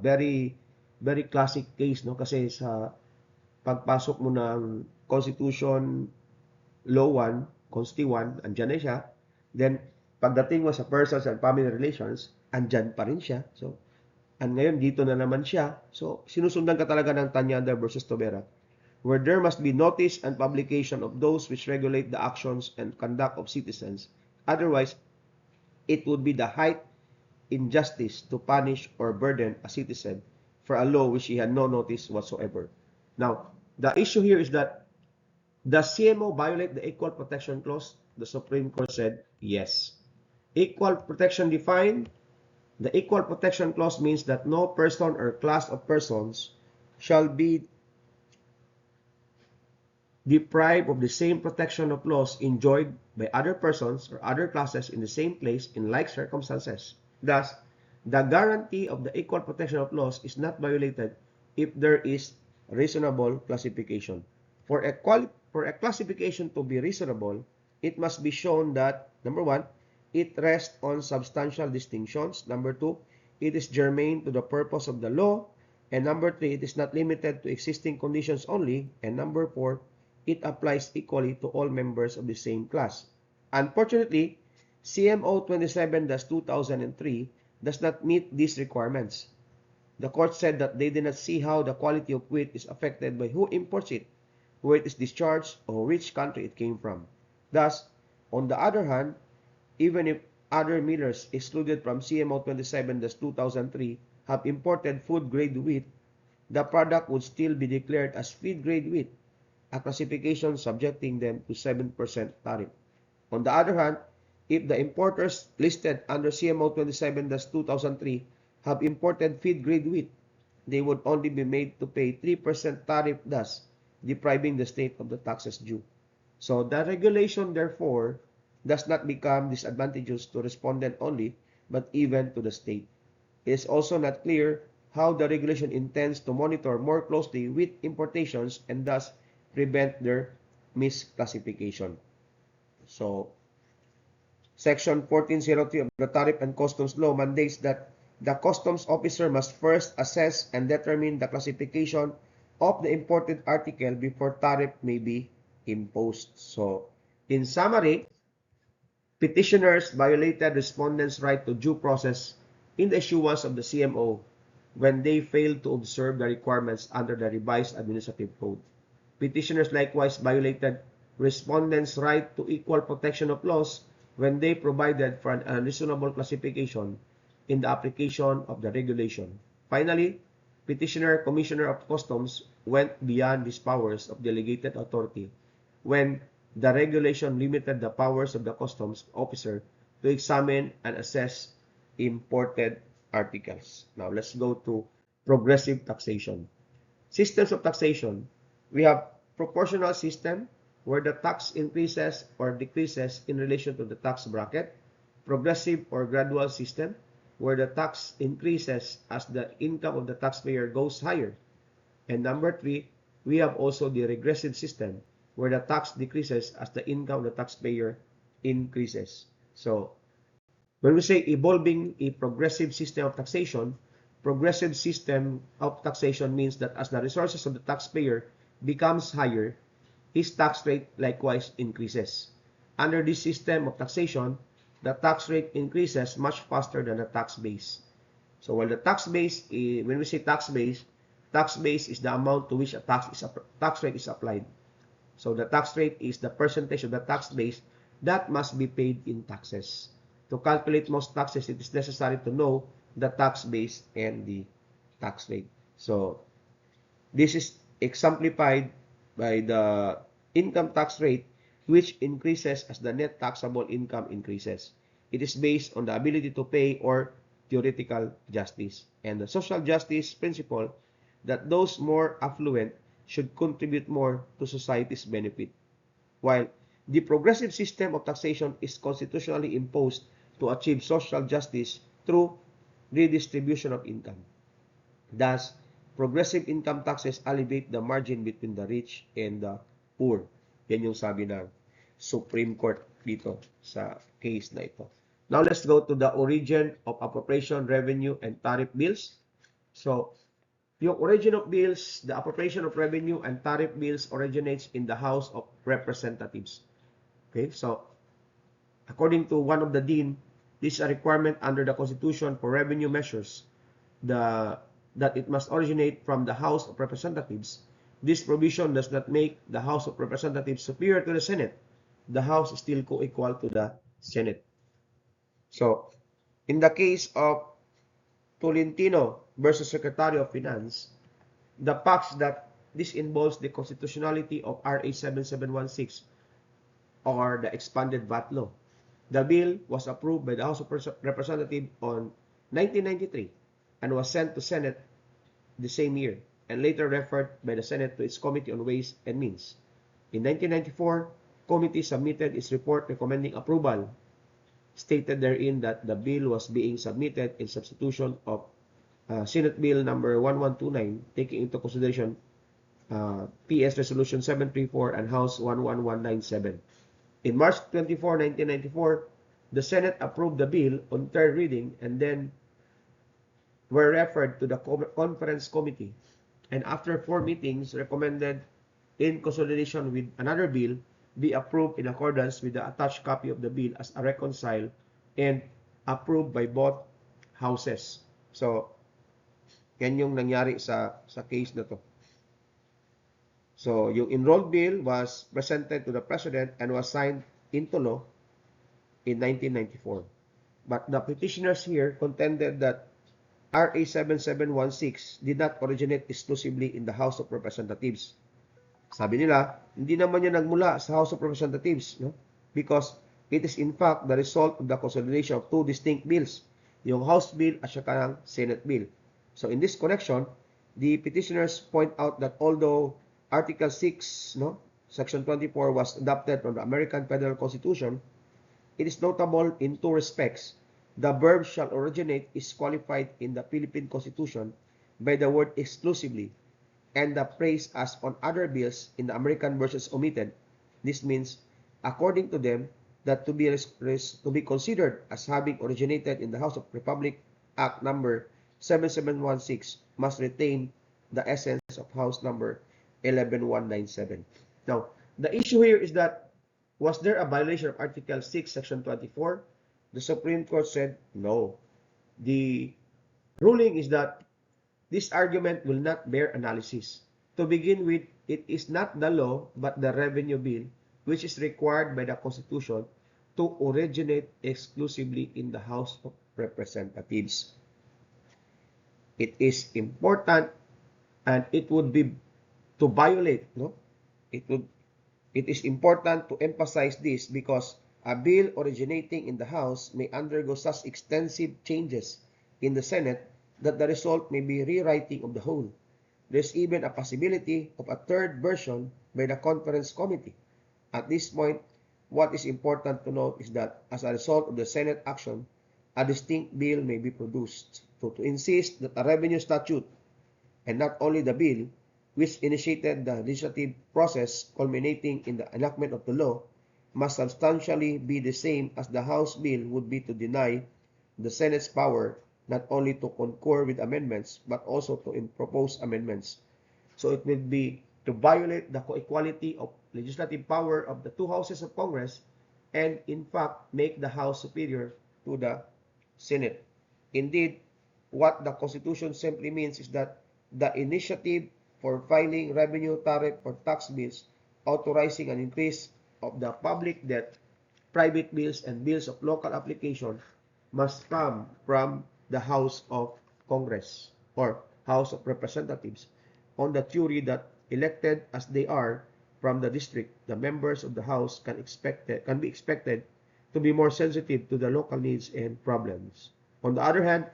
Very classic case, no? Kasi sa pagpasok mo ng Constitution Law 1, Consti 1, andyan na siya. Then, pagdating mo sa Persons and Family Relations, andyan pa rin siya. So, and ngayon, dito na naman siya. So, sinusundan ka talaga ng Tanyada versus Tobera, where there must be notice and publication of those which regulate the actions and conduct of citizens. Otherwise, it would be the height injustice to punish or burden a citizen for a law which he had no notice whatsoever. Now, the issue here is that does CMO violate the Equal Protection Clause? The Supreme Court said Yes. Equal protection defined. The Equal Protection Clause means that no person or class of persons shall be deprived of the same protection of laws enjoyed by other persons or other classes in the same place in like circumstances. Thus, the guarantee of the equal protection of laws is not violated if there is reasonable classification. For a classification to be reasonable, it must be shown that, number one, it rests on substantial distinctions. Number two, it is germane to the purpose of the law. And number three, it is not limited to existing conditions only. And number four, it applies equally to all members of the same class. Unfortunately, CMO 27-2003 does not meet these requirements. The court said that they did not see how the quality of wheat is affected by who imports it, where it is discharged, or which country it came from. Thus, on the other hand, even if other millers excluded from CMO 27-2003 have imported food-grade wheat, the product would still be declared as feed-grade wheat, a classification subjecting them to 7% tariff. On the other hand, if the importers listed under CMO 27-2003 have imported feed-grade wheat, they would only be made to pay 3% tariff, thus depriving the state of the taxes due. So the regulation, therefore, does not become disadvantageous to respondent only, but even to the state. It is also not clear how the regulation intends to monitor more closely wheat importations and thus prevent their misclassification. So, Section 1403 of the Tariff and Customs Law mandates that the customs officer must first assess and determine the classification of the imported article before tariff may be imposed. So, in summary, petitioners violated respondents' right to due process in the issuance of the CMO when they failed to observe the requirements under the revised administrative code. Petitioners likewise violated respondents' right to equal protection of laws when they provided for an unreasonable classification in the application of the regulation. Finally, Petitioner Commissioner of Customs went beyond his powers of delegated authority when the regulation limited the powers of the customs officer to examine and assess imported articles. Now, let's go to progressive taxation. Systems of taxation. We have proportional system where the tax increases or decreases in relation to the tax bracket. Progressive or gradual system where the tax increases as the income of the taxpayer goes higher. And number three, we have also the regressive system where the tax decreases as the income of the taxpayer increases. So, when we say evolving a progressive system of taxation, progressive system of taxation means that as the resources of the taxpayer becomes higher, his tax rate likewise increases. Under this system of taxation, the tax rate increases much faster than the tax base. So while the tax base, when we say tax base is the amount to which a tax rate is applied. So the tax rate is the percentage of the tax base that must be paid in taxes. To calculate most taxes, it is necessary to know the tax base and the tax rate. So this is exemplified by the income tax rate, which increases as the net taxable income increases. It is based on the ability to pay or theoretical justice, and the social justice principle that those more affluent should contribute more to society's benefit, while the progressive system of taxation is constitutionally imposed to achieve social justice through redistribution of income. Thus, progressive income taxes alleviate the margin between the rich and the poor. Yan yung sabi ng Supreme Court dito sa case na ito. Now, let's go to the origin of appropriation, revenue, and tariff bills. So, yung origin of bills, the appropriation of revenue, and tariff bills originates in the House of Representatives. Okay, so, according to one of the dean, this is a requirement under the Constitution for revenue measures that it must originate from the House of Representatives. This provision does not make the House of Representatives superior to the Senate. The House is still co-equal to the Senate. So, in the case of Tolentino versus Secretary of Finance, the facts that this involves the constitutionality of RA 7716 or the expanded VAT law. The bill was approved by the House of Representatives on 1993 and was sent to Senate the same year and later referred by the Senate to its Committee on Ways and Means. In 1994, committee submitted its report recommending approval, stated therein that the bill was being submitted in substitution of Senate Bill number 1129, taking into consideration PS Resolution 734 and House 11197. In March 24, 1994, the Senate approved the bill on third reading and then were referred to the Conference Committee, and after 4 meetings recommended in consolidation with another bill be approved in accordance with the attached copy of the bill as a reconciled and approved by both houses. So, yan yung nangyari sa case na to. So, yung enrolled bill was presented to the President and was signed into law in 1994. But the petitioners here contended that RA 7716 did not originate exclusively in the House of Representatives. Sabi nila, hindi naman yan nagmula sa House of Representatives, no? Because it is in fact the result of the consolidation of two distinct bills, yung House Bill at saka ng Senate Bill. So in this connection, the petitioners point out that although Article 6, no, Section 24 was adopted from the American Federal Constitution, it is notable in two respects. The verb shall originate is qualified in the Philippine Constitution by the word exclusively, and the phrase as on other bills in the American version is omitted. This means, according to them, that to be considered as having originated in the House of Republic Act number 7716 must retain the essence of House number 11197. Now, the issue here is that was there a violation of Article 6, Section 24? The Supreme Court said no. The ruling is that this argument will not bear analysis. To begin with, it is not the law but the revenue bill which is required by the Constitution to originate exclusively in the House of Representatives. It is important and it would be to violate, no? It is important to emphasize this because a bill originating in the House may undergo such extensive changes in the Senate that the result may be rewriting of the whole. There's even a possibility of a third version by the Conference Committee. At this point, what is important to note is that as a result of the Senate action, a distinct bill may be produced. So to insist that a revenue statute, and not only the bill, which initiated the legislative process culminating in the enactment of the law, must substantially be the same as the House bill would be to deny the Senate's power not only to concur with amendments but also to propose amendments. So it will be to violate the co-equality of legislative power of the two houses of Congress and in fact make the House superior to the Senate. Indeed, what the Constitution simply means is that the initiative for filing revenue, tariff, or tax bills authorizing an increase of the public debt, private bills, and bills of local application must come from the House of Congress or House of Representatives on the theory that elected as they are from the district, the members of the House can be expected to be more sensitive to the local needs and problems. On the other hand,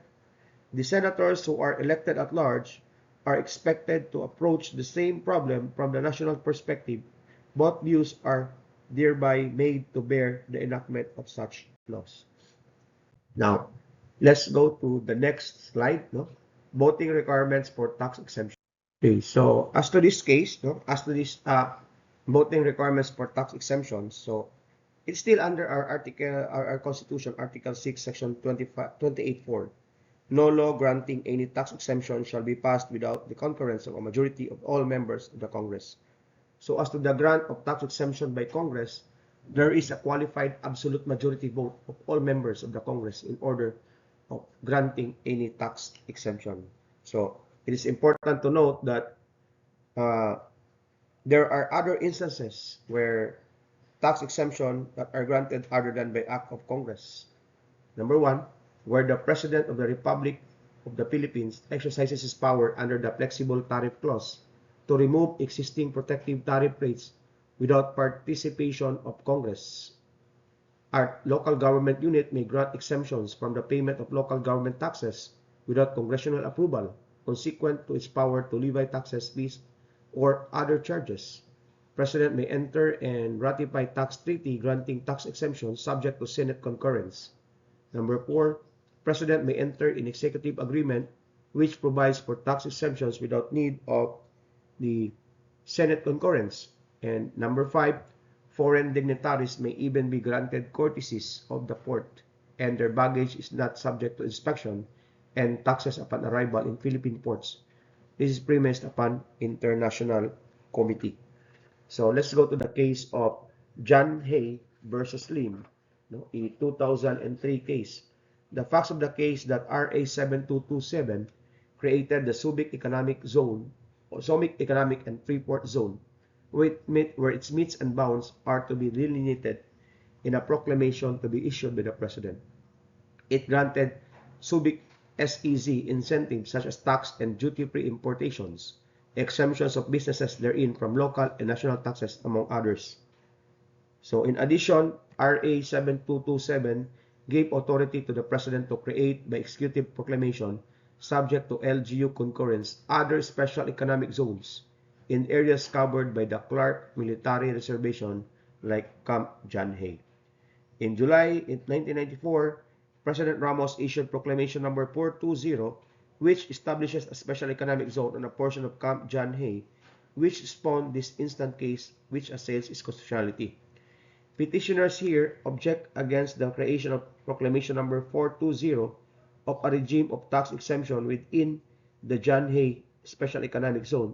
the senators who are elected at large are expected to approach the same problem from the national perspective. Both views are thereby made to bear the enactment of such laws. Now, let's go to the next slide, no? Voting requirements for tax exemption. Okay, so as to this case, no, as to this voting requirements for tax exemptions, so it's still under our Constitution, Article 6, Section 28.4. No law granting any tax exemption shall be passed without the concurrence of a majority of all members of the Congress. So as to the grant of tax exemption by Congress, there is a qualified absolute majority vote of all members of the Congress in order of granting any tax exemption. So it is important to note that there are other instances where tax exemption that are granted other than by act of Congress. Number one, where the President of the Republic of the Philippines exercises his power under the flexible tariff clause to remove existing protective tariff rates without participation of Congress. Our local government unit may grant exemptions from the payment of local government taxes without congressional approval, consequent to its power to levy taxes, fees, or other charges. President may enter and ratify tax treaty granting tax exemptions subject to Senate concurrence. Number 4, President may enter in executive agreement which provides for tax exemptions without need of the Senate concurrence. And number 5, foreign dignitaries may even be granted courtesies of the port and their baggage is not subject to inspection and taxes upon arrival in Philippine ports. This is premised upon international committee. So let's go to the case of John Hay versus Lim, no, a 2003 case. The facts of the case that RA 7227 created the Subic Economic Zone, or Subic Economic and Freeport Zone, where its meets and bounds are to be delineated in a proclamation to be issued by the President. It granted Subic SEZ incentives such as tax and duty-free importations, exemptions of businesses therein from local and national taxes, among others. So in addition, RA 7227 gave authority to the President to create by executive proclamation, subject to LGU concurrence, other special economic zones in areas covered by the Clark Military Reservation like Camp John Hay. In July 1994, President Ramos issued Proclamation Number 420, which establishes a special economic zone on a portion of Camp John Hay, which spawned this instant case which assails its constitutionality. Petitioners here object against the creation of Proclamation Number 420 of a regime of tax exemption within the John Hay Special Economic Zone.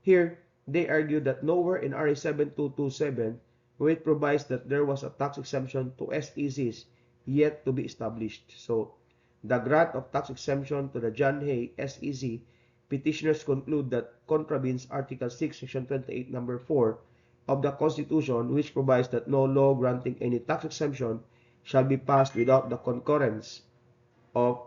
Here, they argue that nowhere in RA 7227 where it provides that there was a tax exemption to SEZs yet to be established. So, the grant of tax exemption to the John Hay SEZ, petitioners conclude that contravenes Article 6, Section 28, Number 4 of the Constitution, which provides that no law granting any tax exemption shall be passed without the concurrence of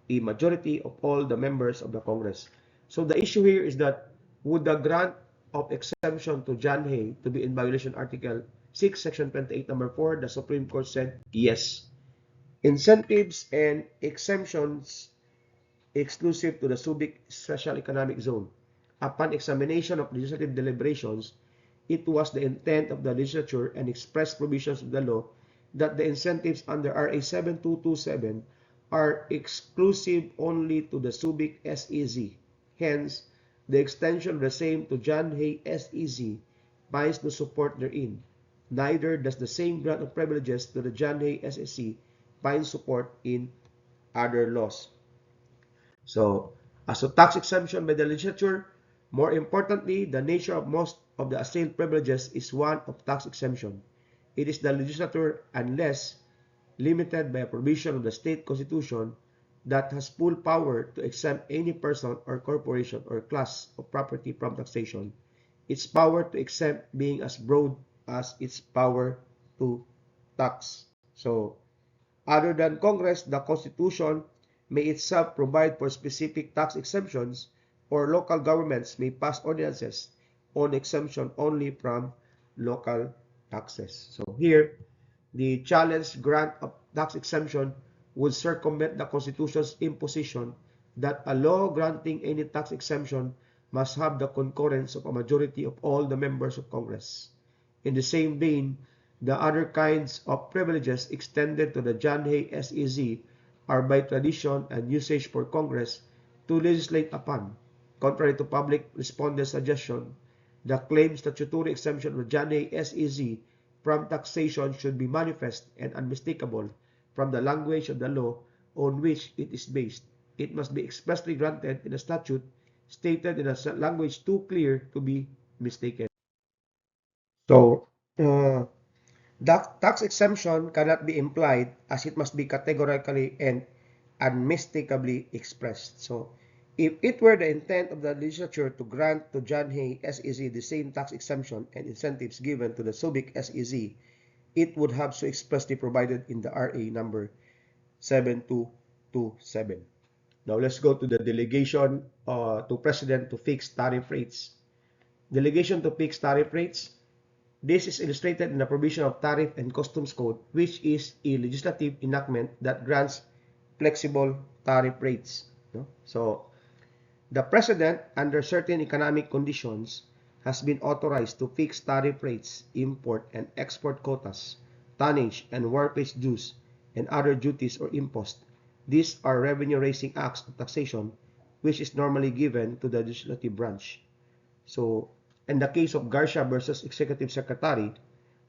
a majority of all the members of the Congress. So the issue here is that would the grant of exemption to John Hay to be in violation of Article 6, Section 28, Number 4, the Supreme Court said yes. Incentives and exemptions exclusive to the Subic Special Economic Zone. Upon examination of legislative deliberations, it was the intent of the legislature and express provisions of the law that the incentives under RA 7227 are exclusive only to the Subic SEZ. Hence, the extension of the same to John Hay SEZ finds no support therein. Neither does the same grant of privileges to the John Hay SEZ find support in other laws. So, as to tax exemption by the legislature, more importantly, the nature of most of the assailed privileges is one of tax exemption. It is the legislature, unless limited by a provision of the state constitution, that has full power to exempt any person or corporation or class of property from taxation, its power to exempt being as broad as its power to tax. So, other than Congress, the Constitution may itself provide for specific tax exemptions, or local governments may pass ordinances on exemption only from local taxes. So here, the challenged grant of tax exemption would circumvent the Constitution's imposition that a law granting any tax exemption must have the concurrence of a majority of all the members of Congress. In the same vein, the other kinds of privileges extended to the John Hay SEZ are by tradition and usage for Congress to legislate upon. Contrary to public respondents' suggestion, the claimed statutory exemption of the John Hay SEZ from taxation should be manifest and unmistakable from the language of the law on which it is based. It must be expressly granted in a statute stated in a language too clear to be mistaken. So, tax exemption cannot be implied as it must be categorically and unmistakably expressed. So, if it were the intent of the legislature to grant to John Hay SEZ the same tax exemption and incentives given to the Subic SEZ, it would have so expressly provided in the RA number 7227. Now, let's go to the delegation to President to fix tariff rates. Delegation to fix tariff rates. This is illustrated in the provision of Tariff and Customs Code, which is a legislative enactment that grants flexible tariff rates. No? So, the President, under certain economic conditions, has been authorized to fix tariff rates, import and export quotas, tonnage and wharfage dues, and other duties or imposts. These are revenue-raising acts of taxation, which is normally given to the legislative branch. So, in the case of Garcia versus Executive Secretary,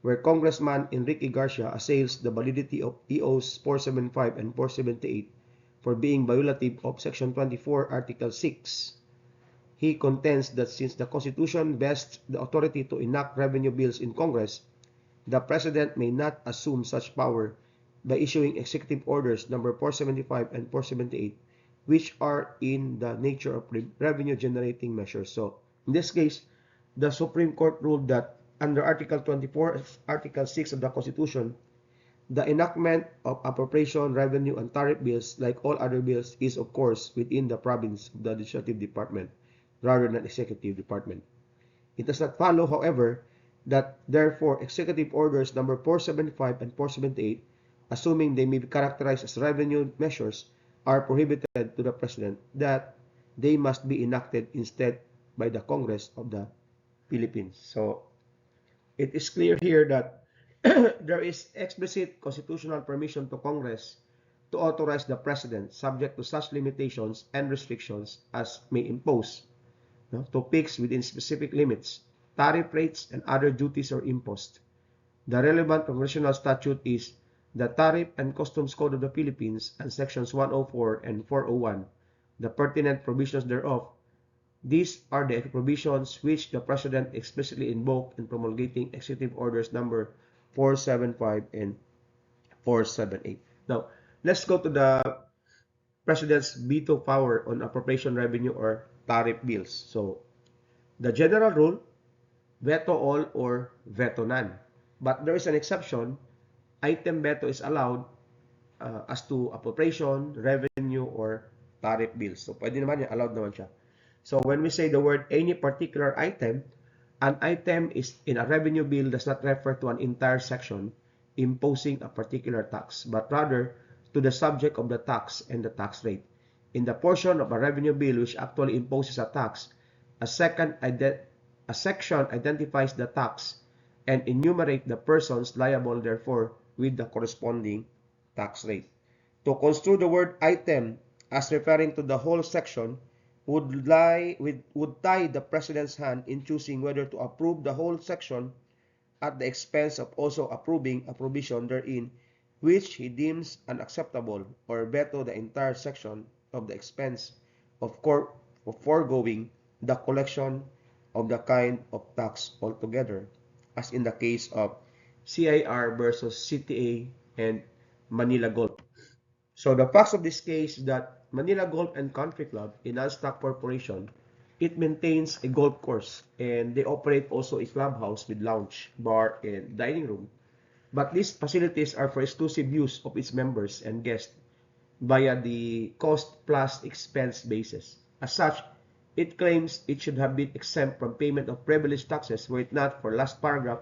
where Congressman Enrique Garcia assails the validity of EOs 475 and 478 for being violative of Section 24, Article 6, he contends that since the Constitution vests the authority to enact revenue bills in Congress, the President may not assume such power by issuing executive orders number 475 and 478, which are in the nature of revenue-generating measures. So, in this case, the Supreme Court ruled that under Article 24, Article 6 of the Constitution, the enactment of appropriation, revenue, and tariff bills, like all other bills, is of course within the province of the Legislative Department rather than Executive Department. It does not follow, however, that therefore Executive Orders number 475 and 478, assuming they may be characterized as revenue measures, are prohibited to the President, that they must be enacted instead by the Congress of the Philippines. So, it is clear here that there is explicit constitutional permission to Congress to authorize the President, subject to such limitations and restrictions as may impose, to fix within specific limits tariff rates and other duties or imposts. The relevant congressional statute is the Tariff and Customs Code of the Philippines and Sections 104 and 401, the pertinent provisions thereof. These are the provisions which the President explicitly invoked in promulgating Executive Orders number 475 and 478. Now, let's go to the President's veto power on appropriation revenue or tariff bills. So, the general rule, veto all or veto none. But there is an exception. Item veto is allowed as to appropriation, revenue, or tariff bills. So, pwede naman yan, allowed naman siya. So, when we say the word any particular item, an item is in a revenue bill does not refer to an entire section imposing a particular tax, but rather to the subject of the tax and the tax rate. In the portion of a revenue bill which actually imposes a tax, a section identifies the tax and enumerate the persons liable therefore with the corresponding tax rate. To construe the word item as referring to the whole section would tie the President's hand in choosing whether to approve the whole section at the expense of also approving a provision therein which he deems unacceptable, or veto the entire section of the expense of foregoing the collection of the kind of tax altogether, as in the case of CIR versus CTA and Manila Golf. So the facts of this case is that Manila Golf and Country Club, a non-stock corporation, it maintains a golf course and they operate also a clubhouse with lounge, bar, and dining room. But these facilities are for exclusive use of its members and guests via the cost plus expense basis. As such, it claims it should have been exempt from payment of privilege taxes were it not for last paragraph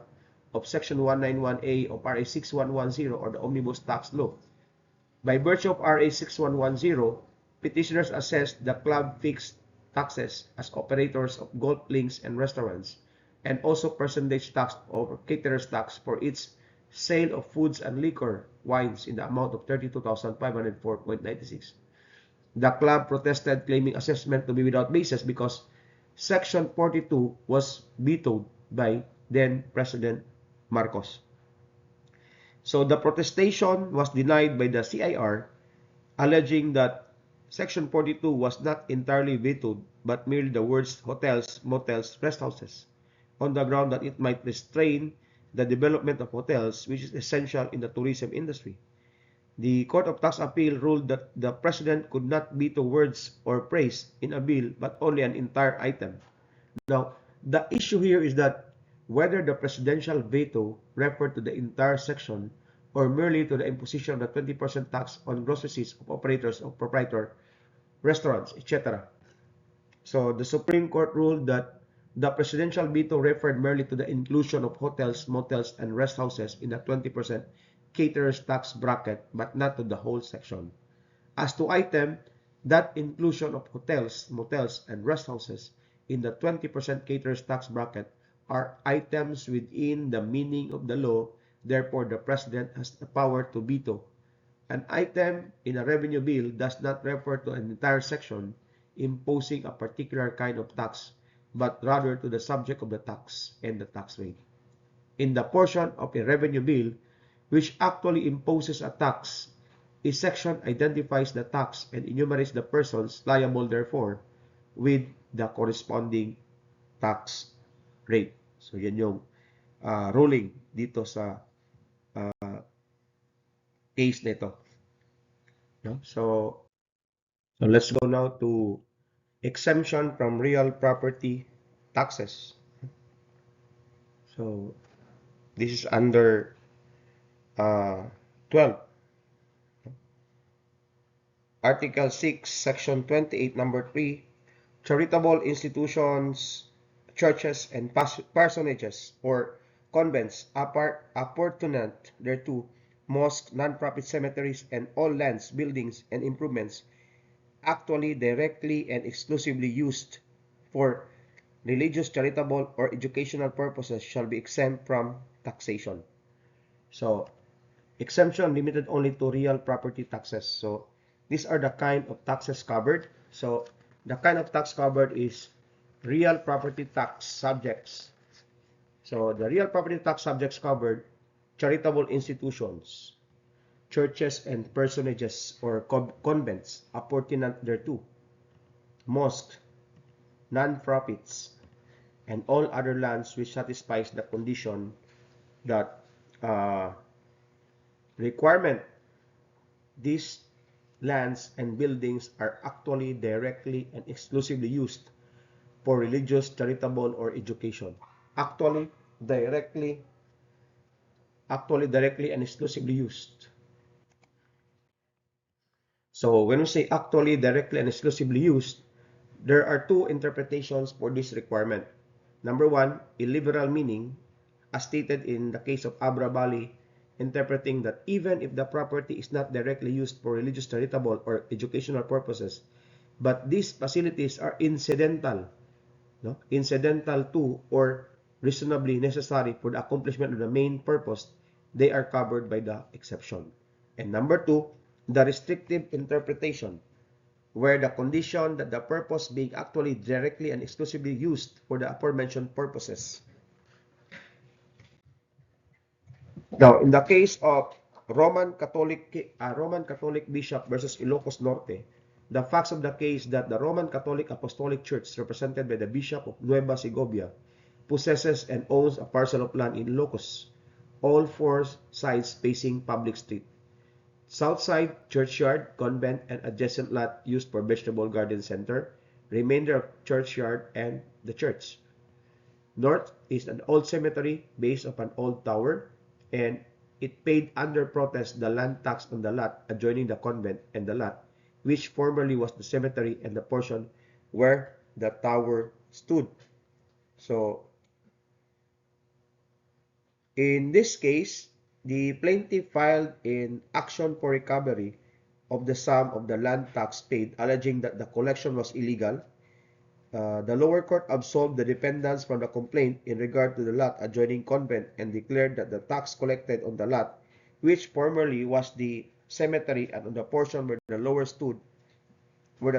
of Section 191A of RA 6110 or the Omnibus Tax Law. By virtue of RA 6110, petitioners assessed the club fixed taxes as operators of golf links and restaurants, and also percentage tax or caterer's tax for its sale of foods and liquor wines in the amount of 32,504.96. The club protested, claiming assessment to be without basis because Section 42 was vetoed by then President Marcos. So the protestation was denied by the CIR, alleging that Section 42 was not entirely vetoed, but merely the words hotels, motels, rest houses, on the ground that it might restrain the development of hotels, which is essential in the tourism industry. The Court of Tax Appeal ruled that the President could not veto words or praise in a bill, but only an entire item. Now, the issue here is that whether the presidential veto referred to the entire section or merely to the imposition of the 20% tax on gross receipts of operators of proprietor restaurants, etc. So the Supreme Court ruled that The presidential veto referred merely to the inclusion of hotels, motels, and rest houses in the 20% caterers tax bracket, but not to the whole section. As to item, that inclusion of hotels, motels, and rest houses in the 20% caterers tax bracket are items within the meaning of the law. Therefore, the President has the power to veto. An item in a revenue bill does not refer to an entire section imposing a particular kind of tax, but rather to the subject of the tax and the tax rate. In the portion of a revenue bill which actually imposes a tax, a section identifies the tax and enumerates the persons liable therefor with the corresponding tax rate. So yan yung ruling dito sa case nito. No? So let's go now to exemption from real property taxes. So this is under 12. Article 6, Section 28, number 3, charitable institutions, churches, and personages or convents appertinent thereto, mosques, non-profit cemeteries, and all lands, buildings, and improvements actually directly and exclusively used for religious, charitable, or educational purposes shall be exempt from taxation. So, exemption limited only to real property taxes. So, these are the kind of taxes covered. So, the kind of tax covered is real property tax subjects. So, the real property tax subjects covered, charitable institutions, churches and personages or convents appertinent thereto, mosques, non-profits, and all other lands which satisfies the condition that requirement these lands and buildings are actually directly and exclusively used for religious, charitable, or education. Actually, directly and exclusively used. So when we say actually, directly, and exclusively used, there are two interpretations for this requirement. Number one, a liberal meaning, as stated in the case of Abra Bali, interpreting that even if the property is not directly used for religious, charitable, or educational purposes, but these facilities are incidental, no? Incidental to or reasonably necessary for the accomplishment of the main purpose, they are covered by the exception. And number two, the restrictive interpretation, where the condition that the purpose being actually directly and exclusively used for the aforementioned purposes. Now, in the case of Roman Catholic Bishop versus Ilocos Norte, the facts of the case that the Roman Catholic Apostolic Church, represented by the Bishop of Nueva Segovia, possesses and owns a parcel of land in Ilocos, all four sides facing public street. South side, churchyard, convent, and adjacent lot used for vegetable garden center, remainder of churchyard and the church. North is an old cemetery based upon old tower, and it paid under protest the land tax on the lot adjoining the convent and the lot, which formerly was the cemetery and the portion where the tower stood. So, in this case, the plaintiff filed in action for recovery of the sum of the land tax paid, alleging that the collection was illegal. The lower court absolved the defendants from the complaint in regard to the lot adjoining convent and declared that the tax collected on the lot, which formerly was the cemetery and on the portion where the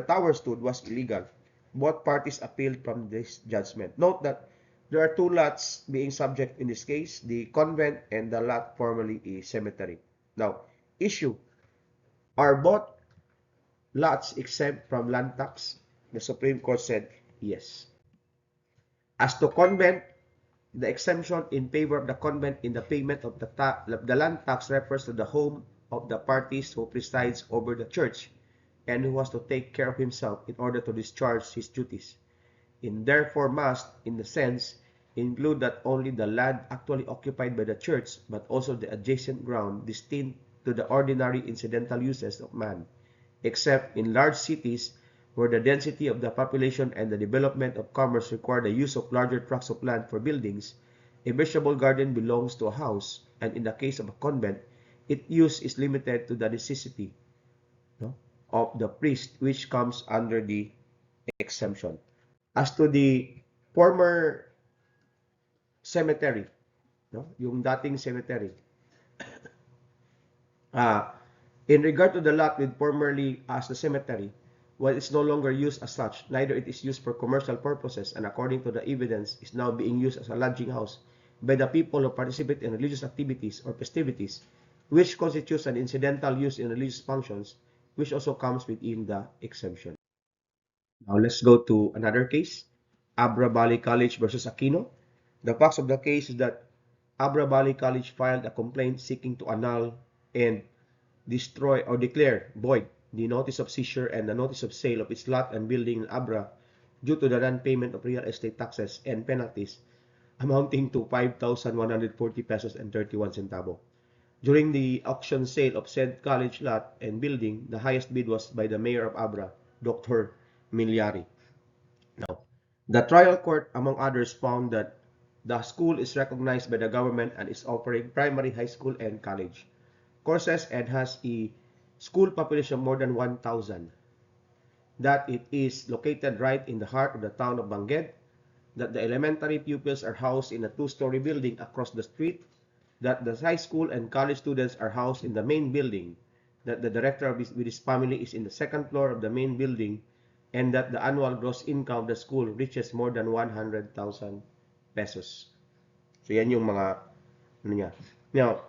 tower stood, was illegal. Both parties appealed from this judgment. Note that there are two lots being subject in this case, the convent and the lot formerly a cemetery. Now, issue, are both lots exempt from land tax? The Supreme Court said yes. As to convent, the exemption in favor of the convent in the payment of the land tax refers to the home of the parties who presides over the church and who has to take care of himself in order to discharge his duties. It therefore must, in the sense, include not only the land actually occupied by the church, but also the adjacent ground destined to the ordinary incidental uses of man, except in large cities where the density of the population and the development of commerce require the use of larger tracts of land for buildings, a vegetable garden belongs to a house, and in the case of a convent, its use is limited to the necessity, no, of the priest, which comes under the exemption. As to the former cemetery, no, yung dating cemetery, uh, in regard to the lot with formerly as the cemetery, while it's no longer used as such, neither it is used for commercial purposes, and according to the evidence, is now being used as a lodging house by the people who participate in religious activities or festivities, which constitutes an incidental use in religious functions, which also comes within the exemption. Now let's go to another case, Abra Valley College versus Aquino. The facts of the case is that Abra Valley College filed a complaint seeking to annul and destroy or declare void the notice of seizure and the notice of sale of its lot and building in Abra due to the non-payment of real estate taxes and penalties amounting to 5,140 pesos and 31 centavo. During the auction sale of said college lot and building, the highest bid was by the mayor of Abra, Dr. Milyari. Now, the trial court, among others, found that the school is recognized by the government and is offering primary, high school, and college courses and has a school population of more than 1,000. That it is located right in the heart of the town of Bangued, that the elementary pupils are housed in a two-story building across the street, that the high school and college students are housed in the main building, that the director with his family is in the second floor of the main building, and that the annual gross income of the school reaches more than 100,000 pesos. So yan yung mga ano niya. Now,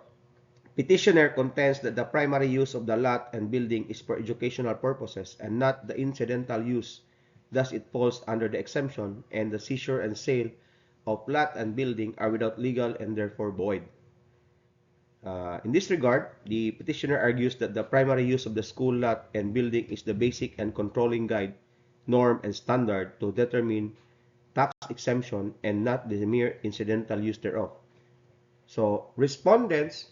petitioner contends that the primary use of the lot and building is for educational purposes and not the incidental use. Thus, it falls under the exemption, and the seizure and sale of lot and building are without legal and therefore void. In this regard, the petitioner argues that the primary use of the school lot and building is the basic and controlling guide, norm, and standard to determine tax exemption and not the mere incidental use thereof. So, respondents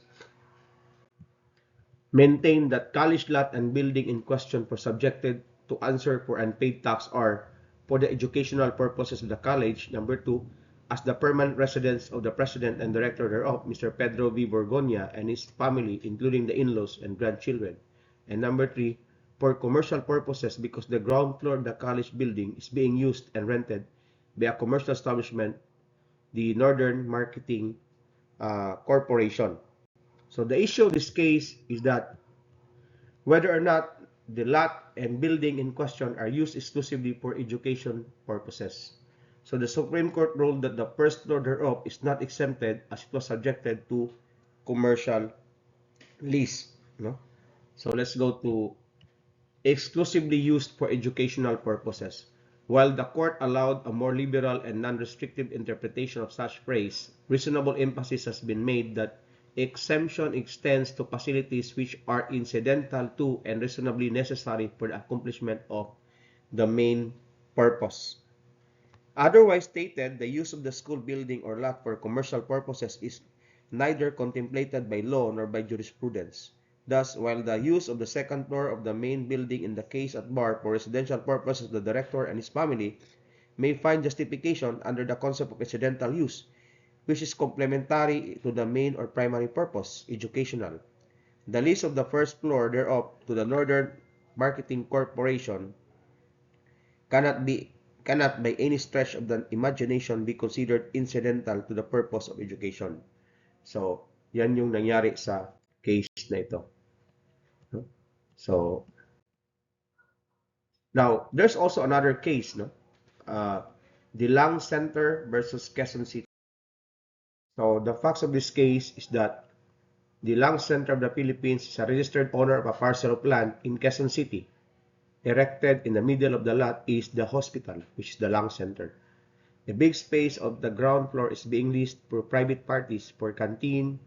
maintain that college lot and building in question were subjected to answer for unpaid tax are for the educational purposes of the college, number 2, as the permanent residence of the president and director thereof, Mr. Pedro V. Borgoña, and his family, including the in-laws and grandchildren. And number 3, for commercial purposes because the ground floor of the college building is being used and rented by a commercial establishment, the Northern Marketing Corporation. So the issue of this case is that whether or not the lot and building in question are used exclusively for education purposes. So the Supreme Court ruled that the first floor thereof is not exempted as it was subjected to commercial lease. No? So let's go to exclusively used for educational purposes. While the court allowed a more liberal and non-restrictive interpretation of such phrase, reasonable emphasis has been made that exemption extends to facilities which are incidental to and reasonably necessary for the accomplishment of the main purpose. Otherwise stated, the use of the school building or lot for commercial purposes is neither contemplated by law nor by jurisprudence. Thus, while the use of the second floor of the main building in the case at bar for residential purposes of the director and his family may find justification under the concept of incidental use, which is complementary to the main or primary purpose, educational. The lease of the first floor thereof to the Northern Marketing Corporation cannot by any stretch of the imagination be considered incidental to the purpose of education. So, yan yung nangyari sa case na ito. So, now, there's also another case, no? The Lang Center versus Quezon City. So, the facts of this case is that the Lang Center of the Philippines is a registered owner of a parcel of land in Quezon City. Erected in the middle of the lot is the hospital, which is the Lang Center. The big space of the ground floor is being leased for private parties for canteen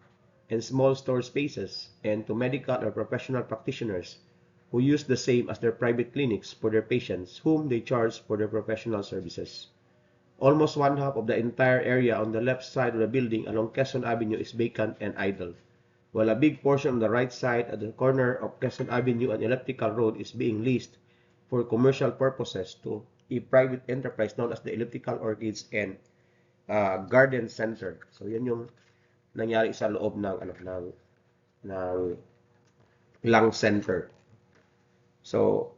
and small store spaces and to medical or professional practitioners who use the same as their private clinics for their patients whom they charge for their professional services. Almost one half of the entire area on the left side of the building along Quezon Avenue is vacant and idle, while a big portion on the right side at the corner of Quezon Avenue and Elliptical Road is being leased for commercial purposes to a private enterprise known as the Elliptical Orchids and Garden Center. So yan yung nangyari sa loob ng ng Lang Center. So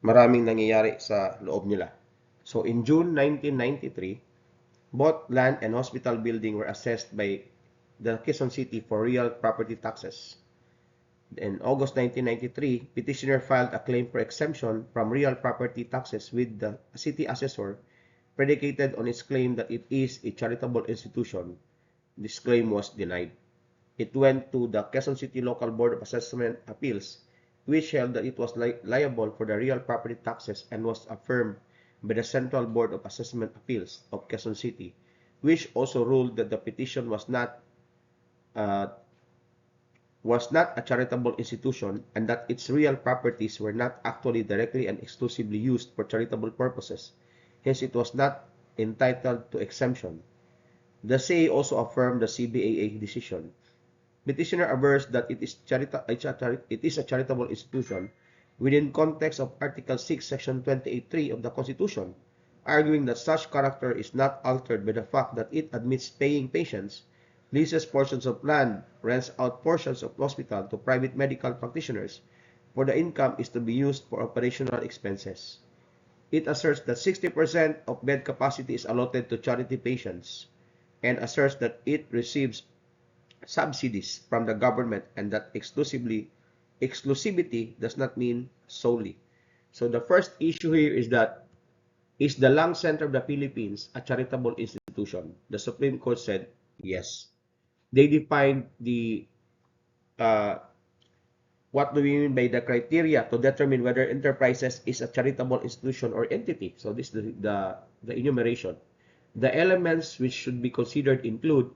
maraming nangyayari sa loob nila. So in June 1993, both land and hospital building were assessed by the Quezon City for real property taxes. In August 1993, petitioner filed a claim for exemption from real property taxes with the city assessor, predicated on its claim that it is a charitable institution. This claim was denied. It went to the Quezon City Local Board of Assessment Appeals, which held that it was liable for the real property taxes and was affirmed by the Central Board of Assessment Appeals of Quezon City, which also ruled that the petition was not a charitable institution and that its real properties were not actually directly and exclusively used for charitable purposes. Hence, it was not entitled to exemption. The CA also affirmed the CBAA decision. Petitioner avers that it is a charitable institution within context of Article 6, Section 28(3) of the Constitution, arguing that such character is not altered by the fact that it admits paying patients, leases portions of land, rents out portions of hospital to private medical practitioners, for the income is to be used for operational expenses. It asserts that 60% of bed capacity is allotted to charity patients, and asserts that it receives subsidies from the government and that exclusivity does not mean solely. So the first issue here is that, is the Lang Center of the Philippines a charitable institution? The Supreme Court said yes. They defined the what do we mean by the criteria to determine whether enterprises is a charitable institution or entity. So this is the enumeration. The elements which should be considered include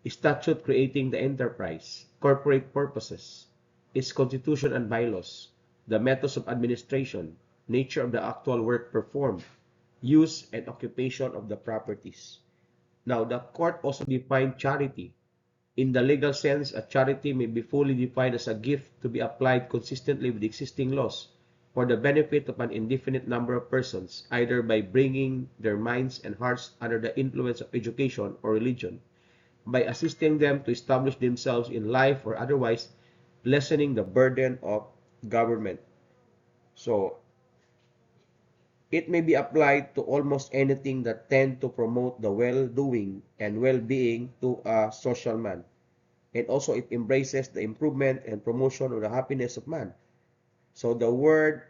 statute creating the enterprise, corporate purposes, its constitution and bylaws, the methods of administration, nature of the actual work performed, use and occupation of the properties. Now, the court also defined charity. In the legal sense, a charity may be fully defined as a gift to be applied consistently with existing laws for the benefit of an indefinite number of persons, either by bringing their minds and hearts under the influence of education or religion, by assisting them to establish themselves in life, or otherwise lessening the burden of government. So, it may be applied to almost anything that tend to promote the well-doing and well-being to a social man. And also it embraces the improvement and promotion of the happiness of man. So the word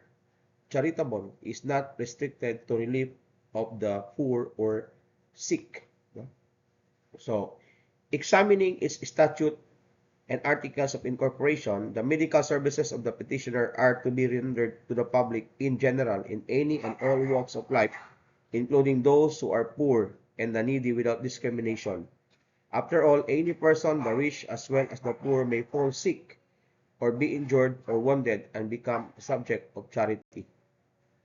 charitable is not restricted to relief of the poor or sick. So, examining its statute and articles of incorporation, the medical services of the petitioner are to be rendered to the public in general in any and all walks of life, including those who are poor and the needy without discrimination. After all, any person, the rich as well as the poor, may fall sick or be injured or wounded and become a subject of charity.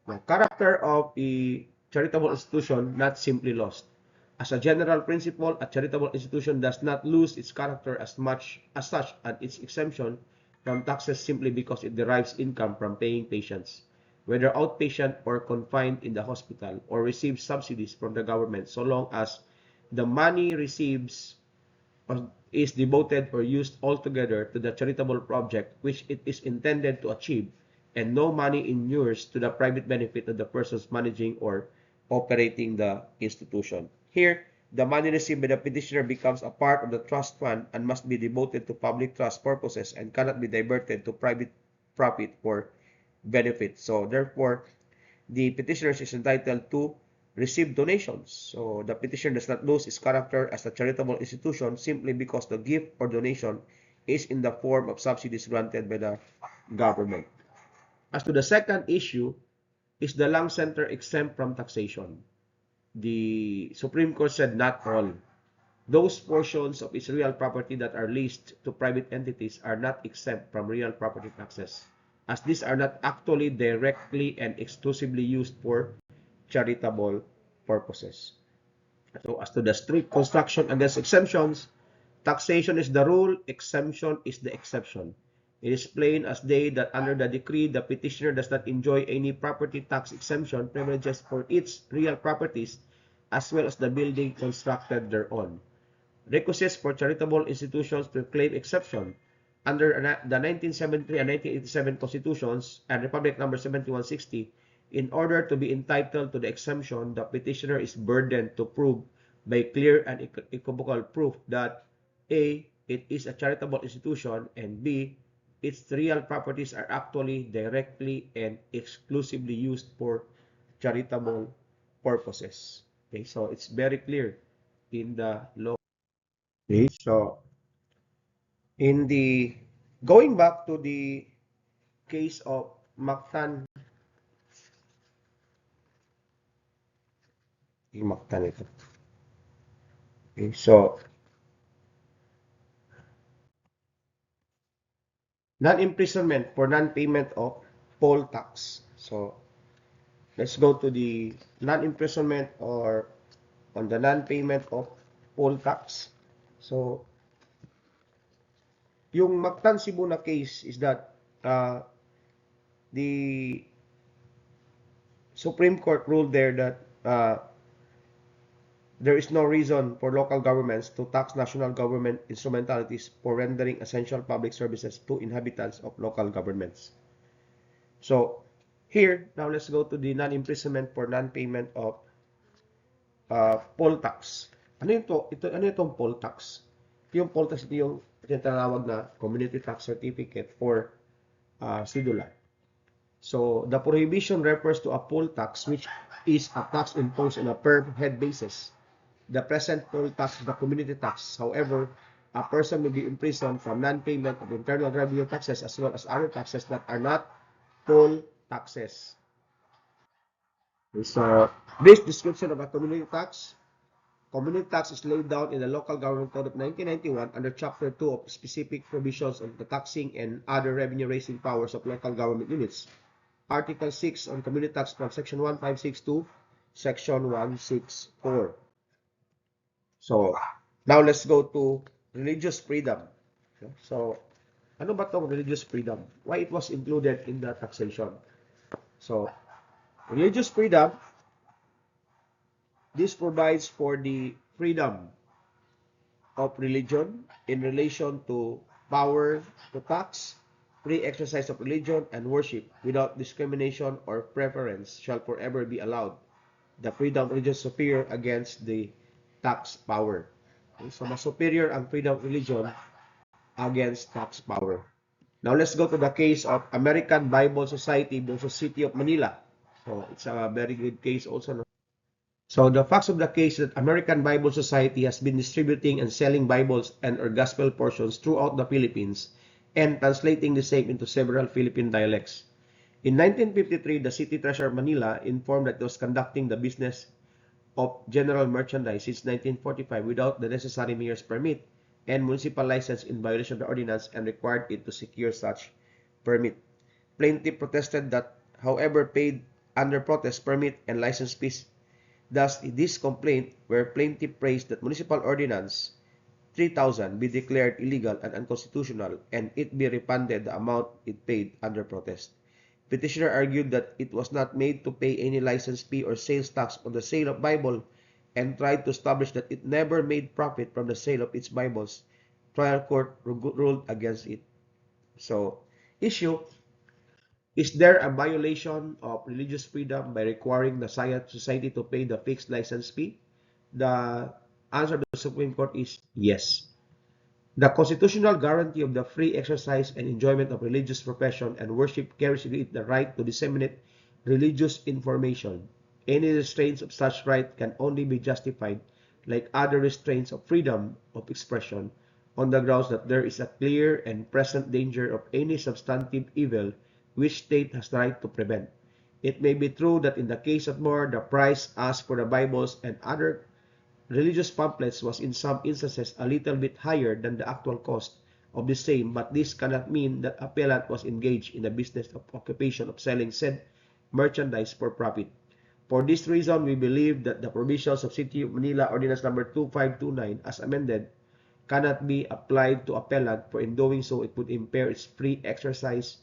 The character of a charitable institution not simply lost. As a general principle, a charitable institution does not lose its character as such and its exemption from taxes simply because it derives income from paying patients, whether outpatient or confined in the hospital, or receives subsidies from the government, so long as the money receives is devoted or used altogether to the charitable project which it is intended to achieve, and no money inures to the private benefit of the persons managing or operating the institution. Here, the money received by the petitioner becomes a part of the trust fund and must be devoted to public trust purposes and cannot be diverted to private profit or benefit. So, therefore, the petitioner is entitled to receive donations. So, the petitioner does not lose its character as a charitable institution simply because the gift or donation is in the form of subsidies granted by the government. As to the second issue, is the Lang Center exempt from taxation? The Supreme Court said not all. Those portions of its real property that are leased to private entities are not exempt from real property taxes, as these are not actually directly and exclusively used for charitable purposes. So as to the strict construction against exemptions, taxation is the rule, exemption is the exception. It is plain as day that under the decree, the petitioner does not enjoy any property tax exemption privileges for its real properties as well as the building constructed thereon. Requisites for charitable institutions to claim exception under the 1973 and 1987 Constitutions and Republic Number 7160, in order to be entitled to the exemption, the petitioner is burdened to prove by clear and equivocal proof that A. It is a charitable institution, and B. Its real properties are actually, directly, and exclusively used for charitable purposes. Okay, so it's very clear in the law. Okay, so in the going back to the case of Mactan, Mactan ito. Okay, so non-imprisonment for non-payment of poll tax. So let's go to the non-imprisonment or on the non-payment of poll tax. So yung Mactan Cebu na case is that the Supreme Court ruled there that there is no reason for local governments to tax national government instrumentalities for rendering essential public services to inhabitants of local governments. So here, now let's go to the non-imprisonment for non-payment of poll tax. Ano itong poll tax? Yung poll tax, ito yung tinatawag na community tax certificate for CIDULA. So the prohibition refers to a poll tax, which is a tax imposed on a per head basis. The present poll tax is the community tax. However, a person may be imprisoned from non-payment of internal revenue taxes as well as other taxes that are not poll taxes. So, this description of a community tax is laid down in the Local Government Code of 1991 under Chapter 2 of specific provisions on the taxing and other revenue-raising powers of local government units. Article 6 on community tax from Section 156 to Section 164. So, now let's go to religious freedom. So, ano ba tong religious freedom? Why it was included in the taxation? So, religious freedom, this provides for the freedom of religion in relation to power to tax, free exercise of religion and worship without discrimination or preference shall forever be allowed. The freedom of religion superior against the tax power. Okay, so mas superior ang freedom of religion against tax power. Now let's go to the case of American Bible Society versus City of Manila. So it's a very good case also. No? So the facts of the case is that American Bible Society has been distributing and selling Bibles and or gospel portions throughout the Philippines and translating the same into several Philippine dialects. In 1953, the City Treasurer of Manila informed that it was conducting the business of general merchandise since 1945 without the necessary mayor's permit and municipal license in violation of the ordinance and required it to secure such permit. Plaintiff protested that, however, paid under protest permit and license fees. Thus, in this complaint, where plaintiff praised that municipal ordinance 3,000 be declared illegal and unconstitutional and it be refunded the amount it paid under protest. Petitioner argued that it was not made to pay any license fee or sales tax on the sale of Bible and tried to establish that it never made profit from the sale of its Bibles. Trial court ruled against it. So, issue, is there a violation of religious freedom by requiring the society to pay the fixed license fee? The answer to the Supreme Court is yes. The constitutional guarantee of the free exercise and enjoyment of religious profession and worship carries with it the right to disseminate religious information. Any restraints of such right can only be justified, like other restraints of freedom of expression, on the grounds that there is a clear and present danger of any substantive evil which state has the right to prevent. It may be true that in the case of Moore, the price asked for the Bibles and other religious pamphlets was in some instances a little bit higher than the actual cost of the same, but this cannot mean that appellant was engaged in the business of occupation of selling said merchandise for profit. For this reason, we believe that the provisions of City of Manila Ordinance Number 2529 as amended cannot be applied to appellant, for in doing so, it would impair its free exercise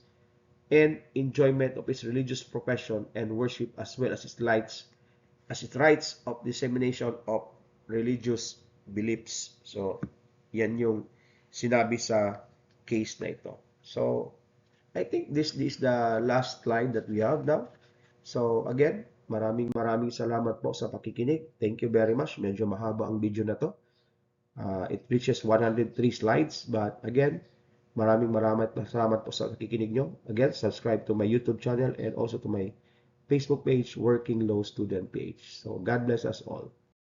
and enjoyment of its religious profession and worship, as well as its rights of dissemination of religious beliefs. So, yan yung sinabi sa case na ito. So, I think this is the last slide that we have now. So, again, maraming salamat po sa pakikinig. Thank you very much. Medyo mahaba ang video na to. It reaches 103 slides, but again, maraming salamat po sa pakikinig nyo. Again, subscribe to my YouTube channel and also to my Facebook page, Working Law Student PH. So, God bless us all.